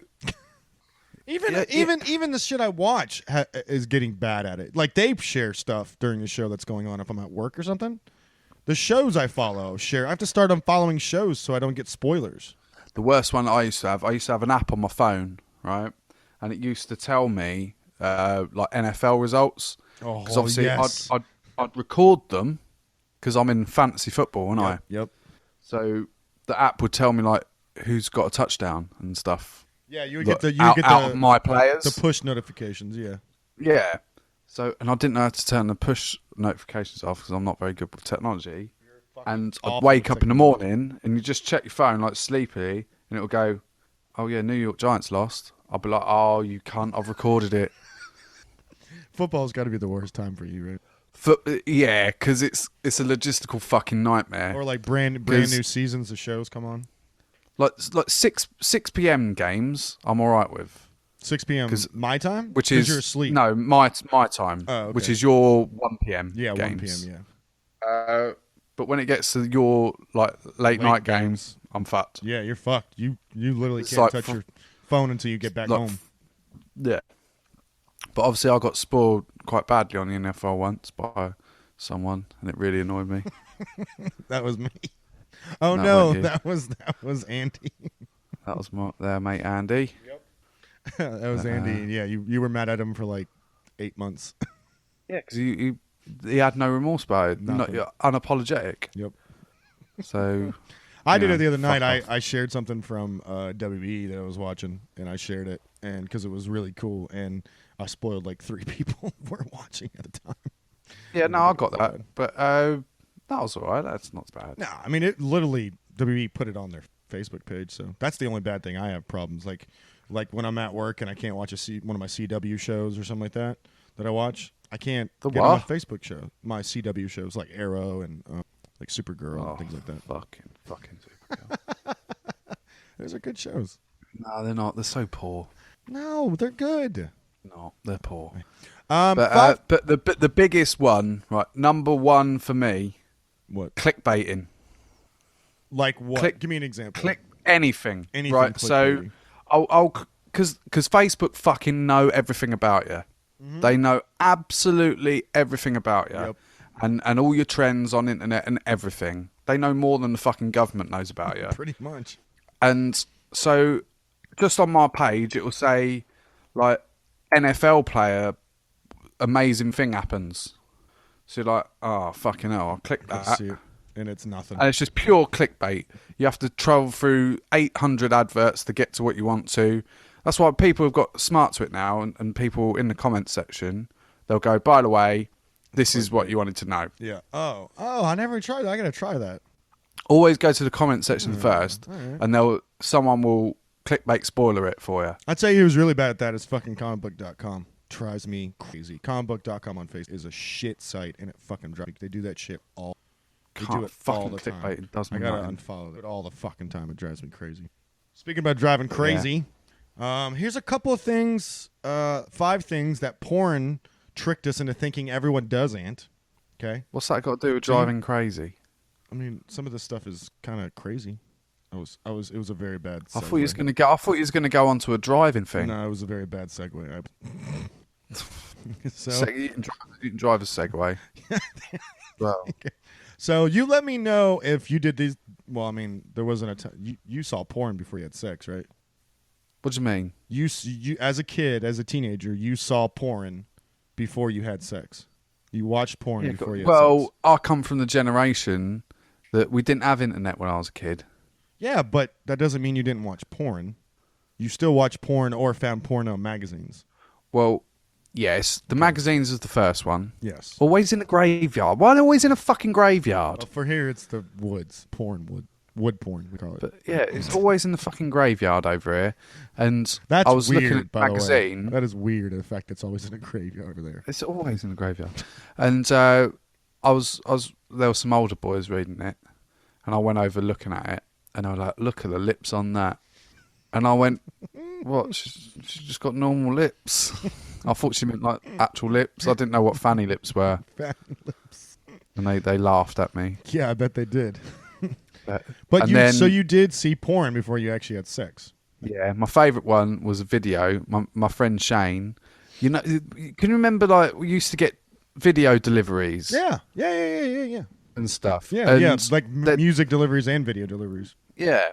Even the shit I watch is getting bad at it. Like they share stuff during the show that's going on if I'm at work or something. The shows I follow share. I have to start unfollowing shows so I don't get spoilers. the worst one I used to have an app on my phone, right? And it used to tell me like NFL results. Oh, Because obviously yes. I'd record them because I'm in fantasy football, aren't I? Yep. So the app would tell me like who's got a touchdown and stuff. Yeah, you would Look, get the out of my players. the push notifications. Yeah. Yeah. So, and I didn't know how to turn the push notifications off because I'm not very good with technology. And I'd awful wake with up in the morning and you just check your phone like sleepily and it'll go, "Oh yeah, New York Giants lost." I'll be like, "Oh, you cunt, I've recorded it." Football's got to be the worst time for you, right? Yeah, because it's a logistical fucking nightmare. Or like brand 'Cause- new seasons of shows come on. Like 6 p.m. games, I'm all right with. 6 p.m. 'Cause- my time, Which 'Cause is you're asleep. No, my time. Oh, okay. Which is your 1 p.m. Yeah, games. 1 p.m. Yeah. But when it gets to your like late night games, I'm fucked. Yeah, you're fucked. You literally It's can't like touch your phone until you get back like, home. Yeah. But obviously, I got spoiled quite badly on the NFL once by someone, and it really annoyed me. That was me. Oh That no, wasn't you. that was Andy. That was my mate Andy. That was Andy. Yeah, you were mad at him for like 8 months. Yeah, because he had no remorse about it. Nothing. Unapologetic. Yep. So I did Yeah, it the other night. fuck I shared something from WB that I was watching, and I shared it, and because it was really cool, and I spoiled like 3 people who were watching at the time. yeah, no, I got that, but that was all right. That's not bad. No, I mean it literally WB put it on their Facebook page, so that's the only bad thing I have problems like when I'm at work and I can't watch one of my CW shows or something like that I watch. I can't The get on my what? Facebook show. My CW shows like Arrow and like Supergirl and things like that. Fucking Supergirl. Those are good shows. No, they're not. They're so poor. No, they're good. No, they're poor. Five- But the biggest one, right? Number one for me, what? clickbaiting. Like what? Click- Give me an example. Click anything. Anything Right. So clickbaity. I'll because Facebook fucking know everything about you. They know absolutely everything about you. Yep. And all your trends on internet and everything. They know more than the fucking government knows about you. Pretty much. And so just on my page, it will say, like, NFL player, amazing thing happens. So you're like, oh, fucking hell, I'll click I that. see it, and it's nothing. And it's just pure clickbait. You have to travel through 800 adverts to get to what you want to. That's why people have got smart to it now, and people in the comments section, they'll go, by the way, this is what you wanted to know. Yeah. Oh, I never tried that. I gotta try that. Always go to the comment section first, and someone will clickbait spoiler it for you. I'd say he was really bad at that. Is fucking comicbook.com. Drives me crazy. Comicbook.com on Facebook is a shit site, and it fucking drives me. They do that shit all. They do Can't it fucking all the time. clickbait. It does I me gotta nothing. unfollow it all the fucking time. It drives me crazy. Speaking about driving crazy, here's a couple of things. 5 things that porn tricked us into thinking everyone does, Ant. Okay. What's that got to do with driving crazy? I mean, some of this stuff is kind of crazy. It was a very bad segue. I thought you was gonna go onto a driving thing. No, it was a very bad segue. You can drive a Segway. Well, So you let me know if you did these. Well, I mean, there wasn't a time. You saw porn before you had sex, right? what do you mean? You as a kid, as a teenager, you saw porn before you had sex. You watched porn before you had sex. I come from the generation that we didn't have internet when I was a kid. Yeah, but that doesn't mean you didn't watch porn. You still watch porn or found porno magazines. Well, yes, the magazines is the first one. Yes. Always in the graveyard. Why are they always in a fucking graveyard? Well, for here, it's the woods. Wood porn, we call it. But yeah, it's always in the fucking graveyard over here. And That's I was weird, looking at the by magazine. the way. That is weird, the fact it's always in a graveyard over there. It's always in the graveyard. And I was there were some older boys reading it, and I went over looking at it, and I was like, look at the lips on that. And I went, what? She's just got normal lips. I thought she meant like actual lips. I didn't know what fanny lips were. Fanny lips. And they laughed at me. Yeah, I bet they did. But But then, so you did see porn before you actually had sex. yeah, my favourite one was a video. My friend Shane, you know, can you remember like we used to get video deliveries Yeah. and stuff? Yeah, And yeah, like they'd- music deliveries and video deliveries. Yeah,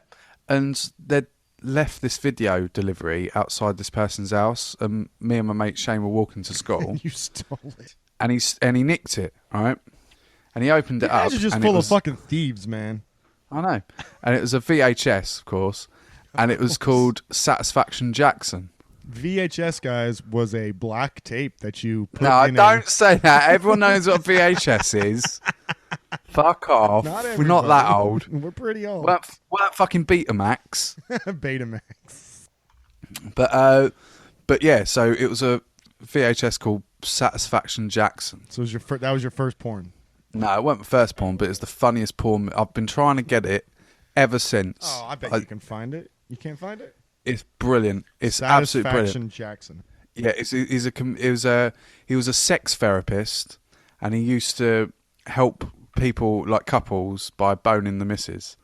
and they'd left this video delivery outside this person's house, and me and my mate Shane were walking to school, You stole it. and he nicked it, right? And he opened it You up. guys are just and full it of was, fucking thieves, man. I know, and it was a VHS, of course, and it was called Satisfaction Jackson. VHS, guys, was a black tape that you put No, in don't say that. Everyone knows what VHS is. Fuck off. Not We're not that everybody. old. We're pretty old. Weren't fucking Betamax. Betamax. But yeah, so it was a VHS called Satisfaction Jackson. So that was your first porn. No, it wasn't my first porn, but it's the funniest porn. I've been trying to get it ever since. Oh, I bet you can find it. You can't find it? It's brilliant. It's absolutely brilliant. Satisfaction Jackson. Yeah, he was a sex therapist, and he used to help people like couples by boning the missus.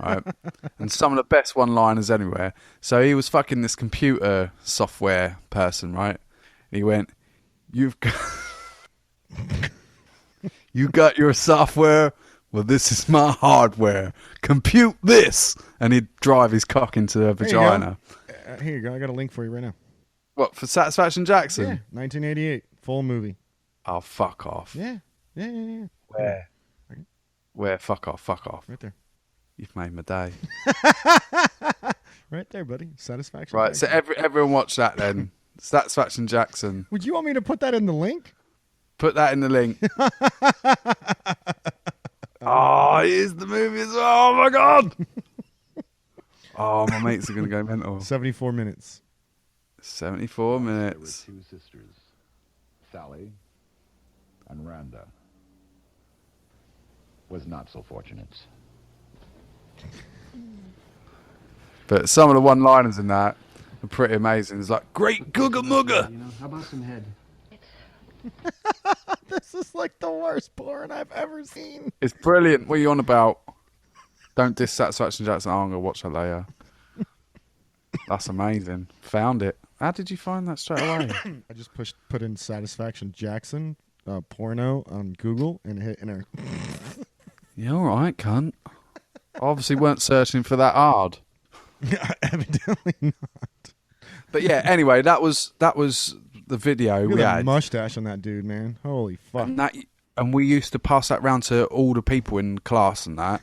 Right? And some of the best one-liners anywhere. So he was fucking this computer software person, right? He went, "You've got, you got your software. Well, this is my hardware. Compute this," and he'd drive his cock into her vagina. Here you go. I got a link for you right now. What, for Satisfaction Jackson? Yeah, 1988, full movie. Oh, fuck off. Yeah. Where? Where? Fuck off. Right there. You've made my day. Right there, buddy. Satisfaction. Right, so Jackson. everyone watch that then. Satisfaction Jackson. Would you want me to put that in the link? Put that in the link. Oh, here's the movie as well. Oh, my God. Oh, my mates are going to go mental. 74 minutes. 74 There were minutes. two sisters, Sally and Rhonda. Was not so fortunate. But some of the one-liners in that are pretty amazing. It's like, great googa mooga. You know, how about some head? This is like the worst porn I've ever seen. It's brilliant. What are you on about? Don't diss Satisfaction Jackson. Oh, I'm going to watch that later. That's amazing. Found it. How did you find that straight away? I just put in Satisfaction Jackson porno on Google and hit enter. You all right, cunt? Obviously weren't searching for that hard. Evidently not. But yeah, anyway, that was the video Look we at that had. mustache on that dude, man. Holy fuck. And we used to pass that round to all the people in class and that.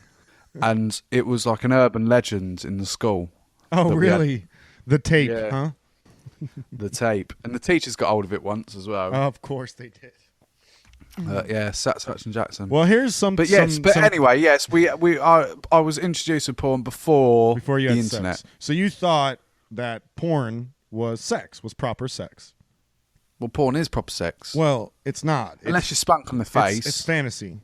And it was like an urban legend in the school. Oh, that we had. really? The tape, Yeah. huh? The tape. And the teachers got hold of it once as well. Of course they did. Yeah, Satisfaction Jackson. Well, here's some. But yes, some- anyway, yes, I was introduced to porn before before you the had internet. sex. So you thought that porn was sex, was proper sex. Well, porn is proper sex. Well, it's not. Unless you're spunk on the face. It's fantasy.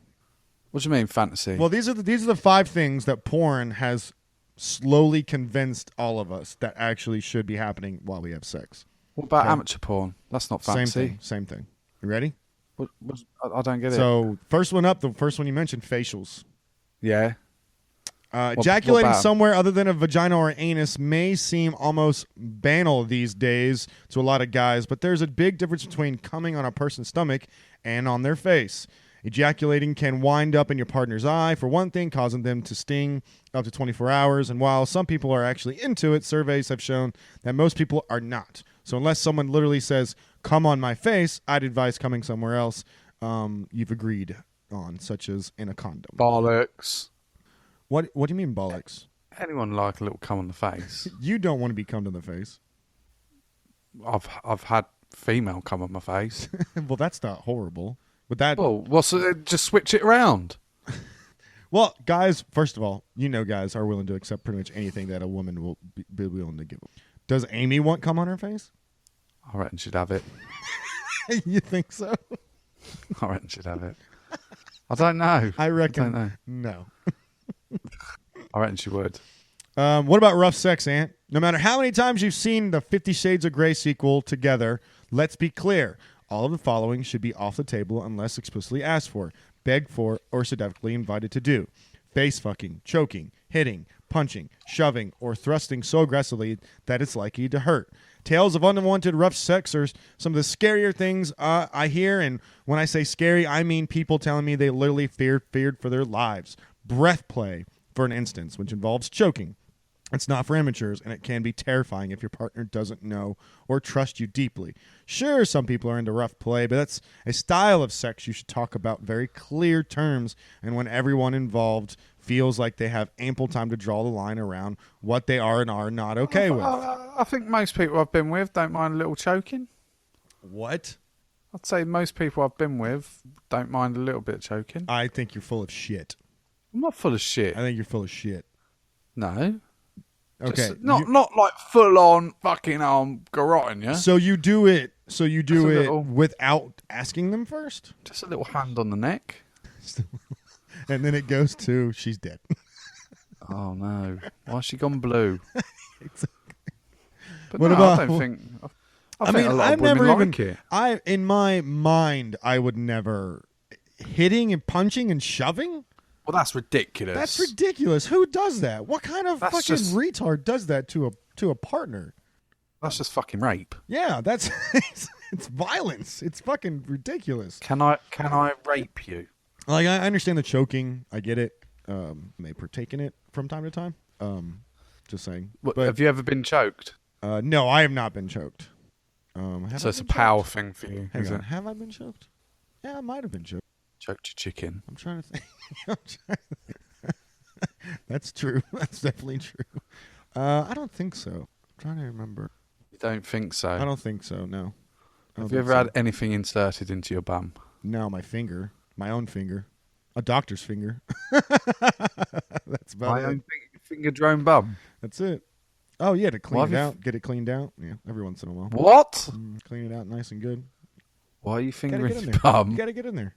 What do you mean, fantasy? Well, these are the 5 things that porn has slowly convinced all of us that actually should be happening while we have sex. what about okay. amateur porn? That's not fantasy. Same thing. You ready? I don't get it. So, first one up, the first one you mentioned, facials. Yeah. Ejaculating about 'em? somewhere other than a vagina or anus may seem almost banal these days to a lot of guys, but there's a big difference between coming on a person's stomach and on their face. Ejaculating can wind up in your partner's eye, for one thing, causing them to sting up to 24 hours. And while some people are actually into it, surveys have shown that most people are not. So unless someone literally says, come on my face, I'd advise coming somewhere else you've agreed on, such as in a condom. Bollocks. What do you mean bollocks? Anyone like a little cum on the face? You don't want to be cummed in the face. I've had female cum on my face. Well, that's not horrible. But that Well, so just switch it around. well, guys, first of all, guys are willing to accept pretty much anything that a woman will be willing to give them. Does Amy want cum on her face? I reckon she'd have it. You think so? I reckon she'd have it. I don't know. I reckon don't know. no. I reckon she would. What about rough sex, Ant? No matter how many times you've seen the 50 Shades of Grey sequel together, let's be clear. All of the following should be off the table unless explicitly asked for, begged for, or seductively invited to do. Face fucking, choking, hitting, punching, shoving, or thrusting so aggressively that it's likely to hurt. Tales of unwanted rough sex are some of the scarier things I hear, and when I say scary, I mean people telling me they literally feared for their lives. Breath play, for an instance, which involves choking. It's not for amateurs, and it can be terrifying if your partner doesn't know or trust you deeply. Sure, some people are into rough play, but that's a style of sex you should talk about very clear terms, and when everyone involved feels like they have ample time to draw the line around what they are and are not okay with. I think most people I've been with don't mind a little choking. What? I'd say most people I've been with don't mind a little bit of choking. I think you're full of shit. I'm not full of shit. I think you're full of shit. No. Okay. Just not like full on fucking garrotting, yeah? So you do it. So you do Just a it little. without asking them first, Just a little hand on the neck. and then it goes to she's dead. Oh no. Why's she gone blue? But What no, about- I don't think. I I think mean, a lot I've of women never like even. it. In my mind, I would never hitting and punching and shoving. Well, that's ridiculous. That's ridiculous. Who does that? What kind of That's fucking just- retard does that to a partner? That's just fucking rape. Yeah, that's it's violence. It's fucking ridiculous. Can I rape you? Like I understand the choking. I get it. May partake in it from time to time. Just saying. What, But have you ever been choked? no, I have not been choked. Have So I it's a been power choked? thing for you, Hang is on. it? Have I been choked? Yeah, I might have been choked. Choked your chicken. I'm trying to think. I'm trying to think. That's true. That's definitely true. I don't think so. I'm trying to remember. You don't think so? I don't think so. No. I don't Have you think ever so. had anything inserted into your bum? No, my finger, my own finger, a doctor's finger. That's about My it. own finger drone bum. That's it. Oh yeah, to clean Why it have you out, get it cleaned out. Yeah, every once in a while. What? Clean it out nice and good. Why are you Gotta fingering get in your there. bum? You gotta get in there.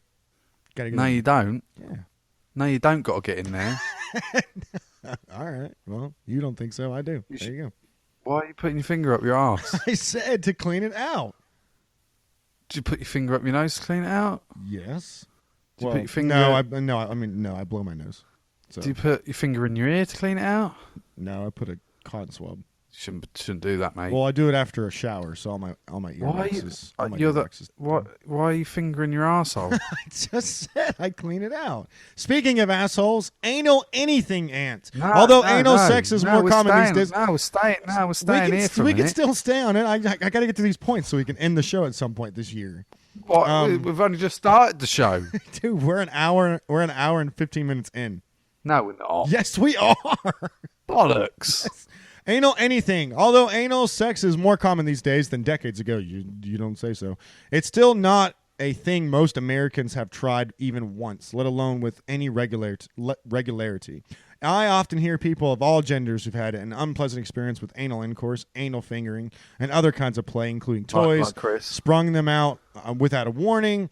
Gotta get No, in you don't. there. No, you don't got to get in there. Yeah. All right. Well, you don't think so. I do. You There you go. Why are you putting your finger up your arse? I said to clean it out. Did you put your finger up your nose to clean it out? Yes. Do you put your finger- No. I mean, no. I blow my nose. So Do you put your finger in your ear to clean it out? no, I put a cotton swab. Did Shouldn't do that, mate. Well, I do it after a shower, so all my Why? earwaxes. All my You're the earwaxes. what? Why are you fingering your arsehole? I just said I clean it out. Speaking of assholes, anal anything ant. Although anal sex is more common these days. No, we're staying. No, we're staying here for a we can minute. still stay on it. I got to get to these points so we can end the show at some point this year. What? We've only just started the show. Dude, we're an hour and 15 minutes in. No, we're not. Yes, we are. Bollocks. Anal anything. Although anal sex is more common these days than decades ago, you don't say so. It's still not a thing most Americans have tried even once, let alone with any regularity. I often hear people of all genders who've had an unpleasant experience with anal intercourse, anal fingering, and other kinds of play, including toys, Like Chris. sprung them out without a warning.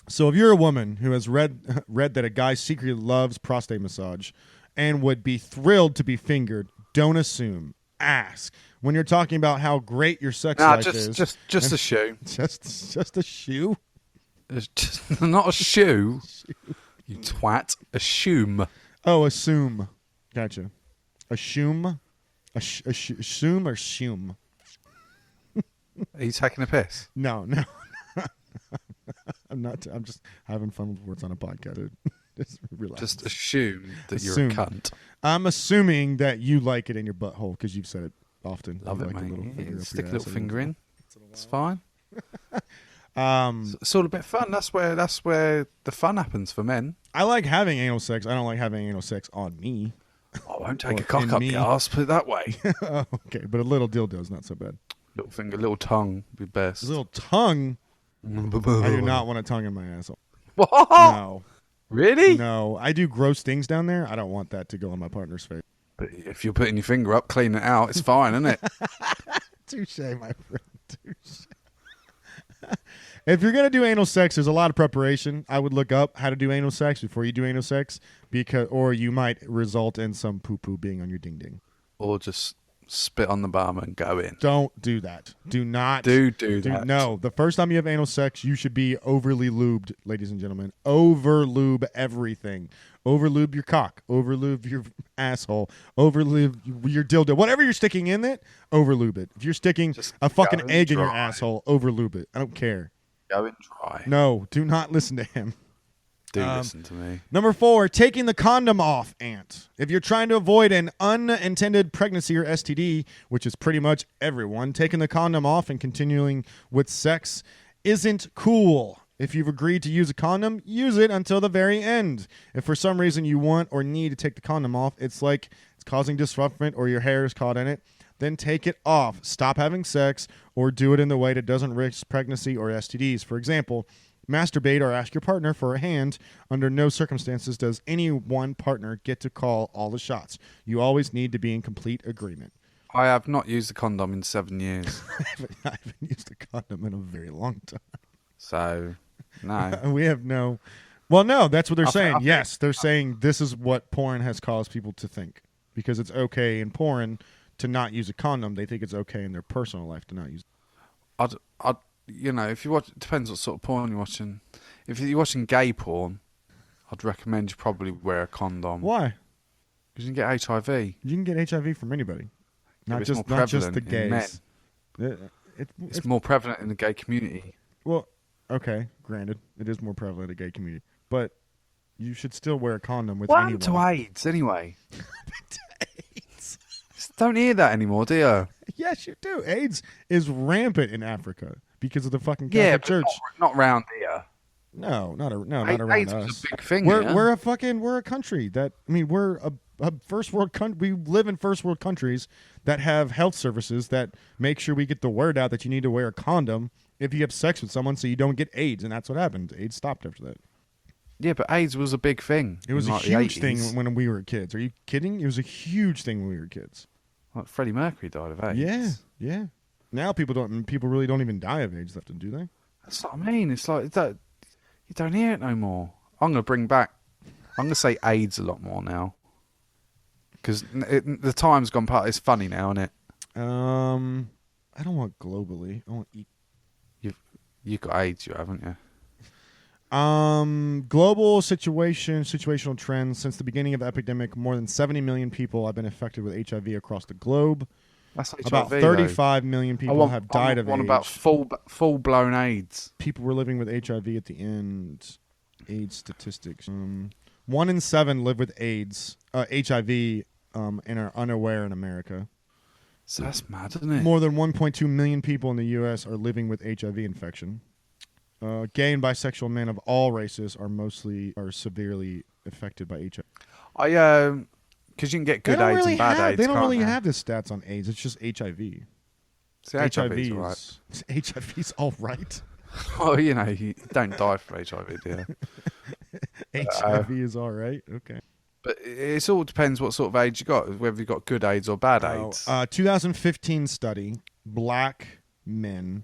So if you're a woman who has read that a guy secretly loves prostate massage and would be thrilled to be fingered, don't assume. Ask. When you're talking about how great your sex life is. Just a shoe. Just a shoe? It's just, not a shoe. You twat. Assume. Oh, assume. Gotcha. Assume? Assume or assume? Are you taking a piss? No. I'm not. I'm just having fun with words on a podcast. Dude. Just relax. Just assume that Assume. you're a cunt. I'm assuming that you like it in your butthole because you've said it often. Love You it, like a mate. little finger up Stick a your little ass finger in. It's fine. Um, It's all a bit fun. That's where the fun happens for men. I like having anal sex. I don't like having anal sex on me. I won't take Or a cock in up me. the arse, put it that way. Oh, okay, but a little dildo is not so bad. Little finger, little tongue would be best. A little tongue. I I do not want a tongue in my asshole. What? No, Really? no. I do gross things down there. I don't want that to go on my partner's face. But if you're putting your finger up, clean it out, it's fine, isn't it? Touche, my friend. Touche. If you're gonna do anal sex, there's a lot of preparation. I would look up how to do anal sex before you do anal sex, or you might result in some poo poo being on your ding ding. Or just spit on the bum and go in. Don't do that. Do not Do that. No, the first time you have anal sex, you should be overly lubed, ladies and gentlemen. Over lube everything. Over lube your cock. Over lube your asshole. Over lube your dildo. Whatever you're sticking in it, over lube it. If you're sticking Just a fucking go egg in your dry. asshole, over lube it. I don't care. Go in dry. No, do not listen to him. Do listen to me. Number 4, taking the condom off, ant. If you're trying to avoid an unintended pregnancy or STD, which is pretty much everyone, taking the condom off and continuing with sex isn't cool. If you've agreed to use a condom, use it until the very end. If for some reason you want or need to take the condom off, it's like it's causing disruption or your hair is caught in it, then take it off. Stop having sex or do it in the way that doesn't risk pregnancy or STDs. For example, masturbate or ask your partner for a hand. Under no circumstances does any one partner get to call all the shots. You always need to be in complete agreement. I have not used a condom in 7 years. I haven't used a condom in a very long time. So, no. We have no... Well, no, that's what they're I thi- saying. I thi- Yes, they're saying this is what porn has caused people to think. Because it's okay in porn to not use a condom. They think it's okay in their personal life to not use it. I'd, you know, if you watch, it depends what sort of porn you're watching. If you're watching gay porn, I'd recommend you probably wear a condom. Why? Because you can get HIV. You can get HIV from anybody. Not it's just more not just prevalent the in gays. It's more prevalent in the gay community. Well, okay, granted, it is more prevalent in the gay community, but you should still wear a condom with What anyone. happened to AIDS, anyway? Don't hear that anymore, do you? Yes, you do. AIDS is rampant in Africa because of the fucking Catholic Yeah, but Church. not round here. No, not around AIDS us. was a big thing. We're here. we're a country that we're a first world country. We live in first world countries that have health services that make sure we get the word out that you need to wear a condom if you have sex with someone so you don't get AIDS, and that's what happened. AIDS stopped after that. Yeah, but AIDS was a big thing. It was in, a like, the huge 80s. thing when we were kids. Are you kidding? It was a huge thing when we were kids. Like Freddie Mercury died of AIDS. Yeah. Now people really don't even die of AIDS, do they? That's what I mean. It's like that. You don't hear it no more. I'm going to say AIDS a lot more now. Because the time's gone past. It's funny now, isn't it? I don't want globally. I want You've got AIDS, you haven't you? Global situational trends. Since the beginning of the epidemic, more than 70 million people have been affected with HIV across the globe. That's HIV, About though. 35 million people have died of one AIDS. about full blown AIDS. People were living with HIV at the end. AIDS statistics. 1 in 7 live with AIDS, HIV, and are unaware in America. So that's mad, isn't it? More than 1.2 million people in the U.S. are living with HIV infection. Gay and bisexual men of all races are severely affected by HIV. Because you can get good AIDS and bad AIDS. They don't can't really they? have the stats on AIDS. It's just HIV. See, HIV's all right. HIV's all right. Well, you know, you don't die from HIV, do you? HIV is all right. Okay. But it all depends what sort of AIDS you got, whether you got good AIDS or bad AIDS. 2015 study: black men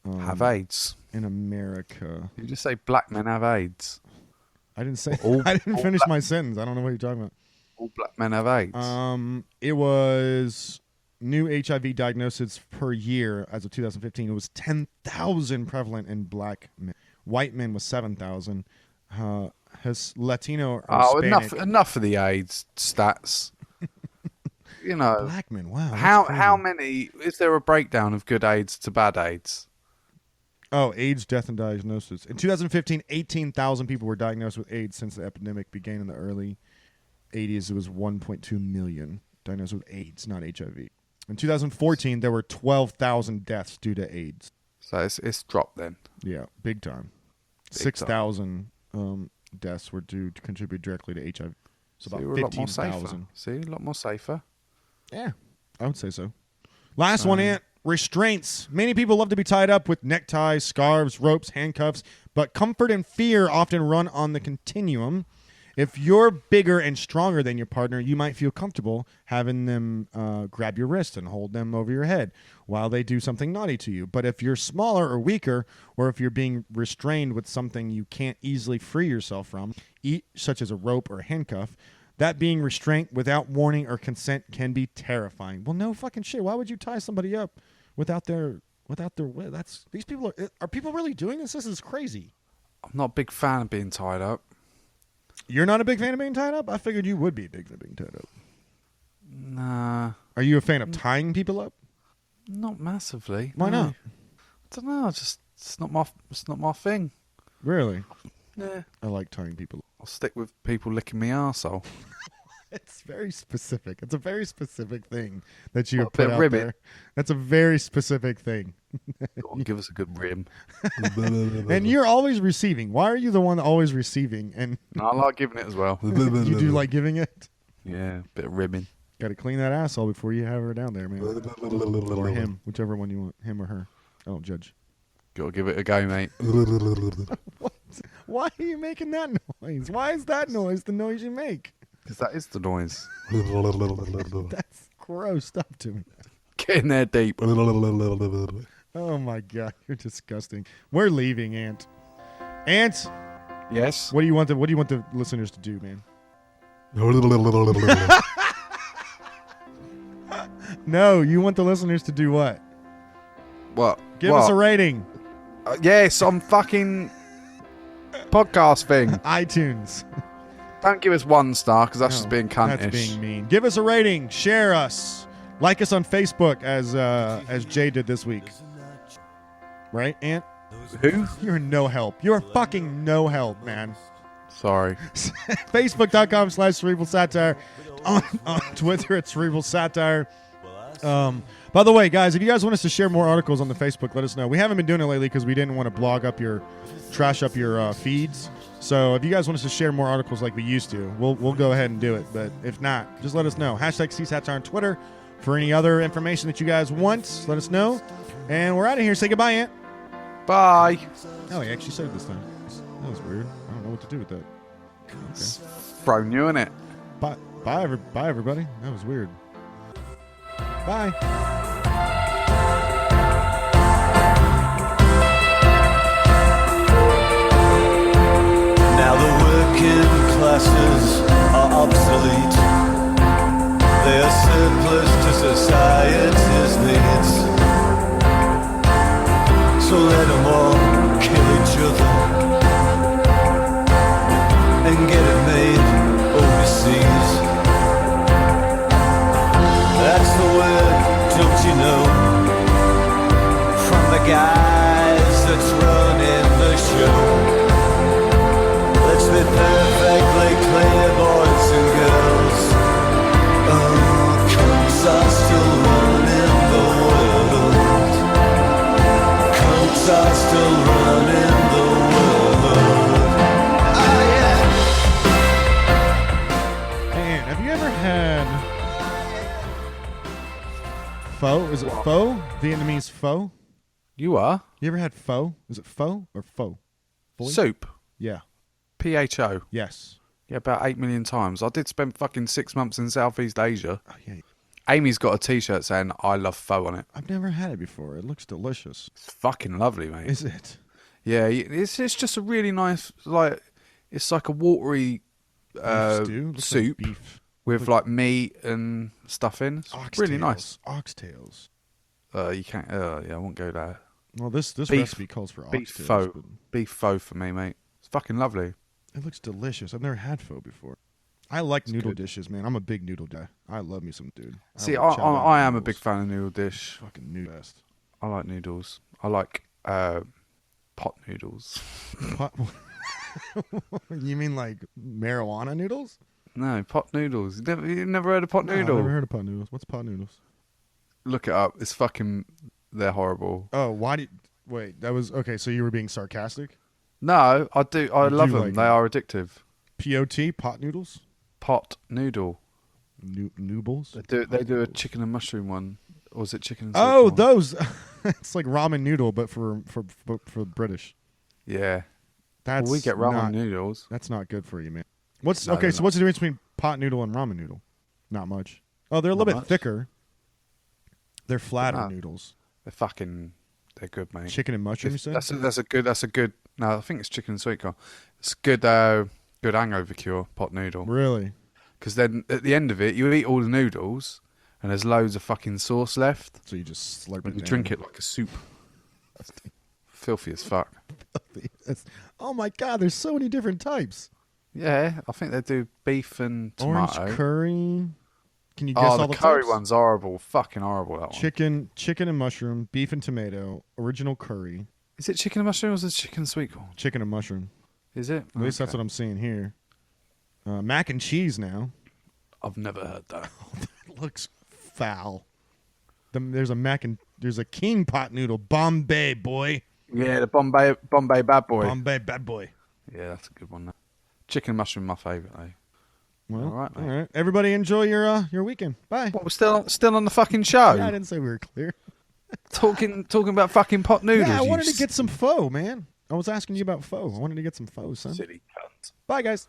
have AIDS. in America. You just say black men have AIDS. I didn't say. All- I didn't all finish black- my sentence. I don't know what you're talking about. All black men have AIDS. It was new HIV diagnoses per year as of 2015. It was 10,000 prevalent in black men. White men was 7,000. Latino or Hispanic. Enough of the AIDS stats. You know, Black men. Wow. that's how crazy. many is there a breakdown of good AIDS to bad AIDS? Oh, AIDS death and diagnosis. In 2015, 18,000 people were diagnosed with AIDS since the epidemic began in the early 80s. It was 1.2 million diagnosed with AIDS, not HIV. In 2014, there were 12,000 deaths due to AIDS. So it's dropped then. Yeah, big time. Big 6,000 deaths were due to contribute directly to HIV. So See, about we're a lot more safer. 15,000. See, a lot more safer. Yeah, I would say so. Last one, Ant. Restraints. Many people love to be tied up with neckties, scarves, ropes, handcuffs, but comfort and fear often run on the continuum. If you're bigger and stronger than your partner, you might feel comfortable having them grab your wrist and hold them over your head while they do something naughty to you. But if you're smaller or weaker, or if you're being restrained with something you can't easily free yourself from, such as a rope or handcuff, that being restraint without warning or consent can be terrifying. Well, no fucking shit. Why would you tie somebody up without their that's these people are people really doing this? This is crazy. I'm not a big fan of being tied up. You're not a big fan of being tied up? I figured you would be a big fan of being tied up. Nah, Are you a fan of tying people up? not massively. Why no. not? I don't know. It's not my thing. Really? Yeah, I like tying people up. I'll stick with people licking me arsehole. It's very specific. It's a very specific thing that you What, have put a bit out ribbit? there. That's a very specific thing. Go on, give us a good rim. And you're always receiving. Why are you the one always receiving? And No, I like giving it as well. you do like giving it? Yeah, bit of ribbing. Got to clean that asshole before you have her down there, man. Or him, whichever one you want, him or her. I don't judge. Got to give it a go, mate. Why are you making that noise? Why is that noise the noise you make? Because that is the noise. That's gross. Stop to me. Get in there deep. Oh my god, you're disgusting. We're leaving, Ant. Ant, Yes. what do you want the listeners to do, man? No, you want the listeners to do what? What? Give us a rating. Yes, on fucking podcast thing. iTunes. Don't give us 1 star because that's No, just being cuntish. That's being mean. Give us a rating. Share us. Like us on Facebook as Jay did this week. Right, Ant? Who? You're no help. You're fucking no help, man. Sorry. Facebook.com/Cerebral Satire. On Twitter, it's Cerebral Satire. By the way, guys, if you guys want us to share more articles on the Facebook, let us know. We haven't been doing it lately because we didn't want to trash up your feeds. So if you guys want us to share more articles like we used to, we'll go ahead and do it. But if not, just let us know. #CSatire on Twitter for any other information that you guys want. Let us know. And we're out of here. Say goodbye, Ant. Bye. Oh, he actually said it this time. That was weird. I don't know what to do with that. Okay. Thrown you in it. Bye, everybody. That was weird. Bye. Now the working classes are obsolete. They are surplus to society's needs. So let them all kill each other and get it made overseas. That's the word guys that's running the show. Let's be perfectly clear, boys and girls. Oh, cunts are still running the world. Cunts are still running the world. Oh yeah. Man, have you ever had pho? Is it pho? Vietnamese pho? You are? You ever had pho? Is it pho or pho? Pho? Soup. Yeah. PHO. Yes. Yeah, about 8 million times. I did spend fucking 6 months in Southeast Asia. Oh, yeah. Amy's got a t-shirt saying I love pho on it. I've never had it before. It looks delicious. It's fucking lovely, mate. Is it? Yeah, it's just a really nice, like, it's like a watery Beef stew? Looks like soup beef. with like meat and stuff in. It's really nice. Oxtails. You can't. Yeah, I won't go there. Well, this Beef- recipe calls for Beef oxtails. pho. But Beef pho for me, mate. It's fucking lovely. it looks delicious. I've never had pho before. I like noodle good. dishes, man. I'm a big noodle guy. I love me some dude. See, love chow mein I am a noodles. big fan of noodle dish. Fucking noodle best. I like noodles. I like pot noodles. Pot- you mean like marijuana noodles? No, pot noodles. You never heard of pot No, I've noodle? never heard of pot noodles. What's pot noodles? Look it up. It's fucking. They're horrible. Oh, why did? Wait, that was okay. So you were being sarcastic. No, I do. I You love do them. like They them. are addictive. POT pot noodles. Pot noodle. Noodles. They do a chicken and mushroom one, or is it chicken and? Oh, soup one? those. It's like ramen noodle, but for British. Yeah. That's Well, we get ramen not, noodles. That's not good for you, man. What's No, okay? they're So not. what's the difference between pot noodle and ramen noodle? Not much. Oh, they're a little Not bit much. thicker. They're flatter not. noodles. They're good, mate. Chicken and mushroom. You said. That's a good. No, I think it's chicken and sweet corn. It's good. Good hangover cure. Pot noodle. Really? Because then at the end of it, you eat all the noodles, and there's loads of fucking sauce left, So you just slurp and it. you down. drink it like a soup. Filthy as fuck. Oh my god! There's so many different types. Yeah, I think they do beef and tomato. Orange curry. Can you guess Oh, all the the curry types? one's horrible. Fucking horrible, that one. Chicken and mushroom, beef and tomato, original curry, Is it chicken and mushroom or is it chicken and sweet corn? chicken and mushroom. Is it? At least that's what I'm seeing here. Mac and cheese now. I've never heard that. It looks foul. There's a king pot noodle, Bombay boy. Yeah, the Bombay bad boy. Bombay bad boy. Yeah, that's a good one. That. Chicken and mushroom, my favourite though. Well, All right, mate. all right. Everybody enjoy your weekend. Bye. What, we're still on the fucking show? Yeah, I didn't say we were clear. talking about fucking pot noodles. Yeah, I you wanted to get some pho, man. I was asking you about pho. I wanted to get some pho, son. silly cunt. Bye, guys.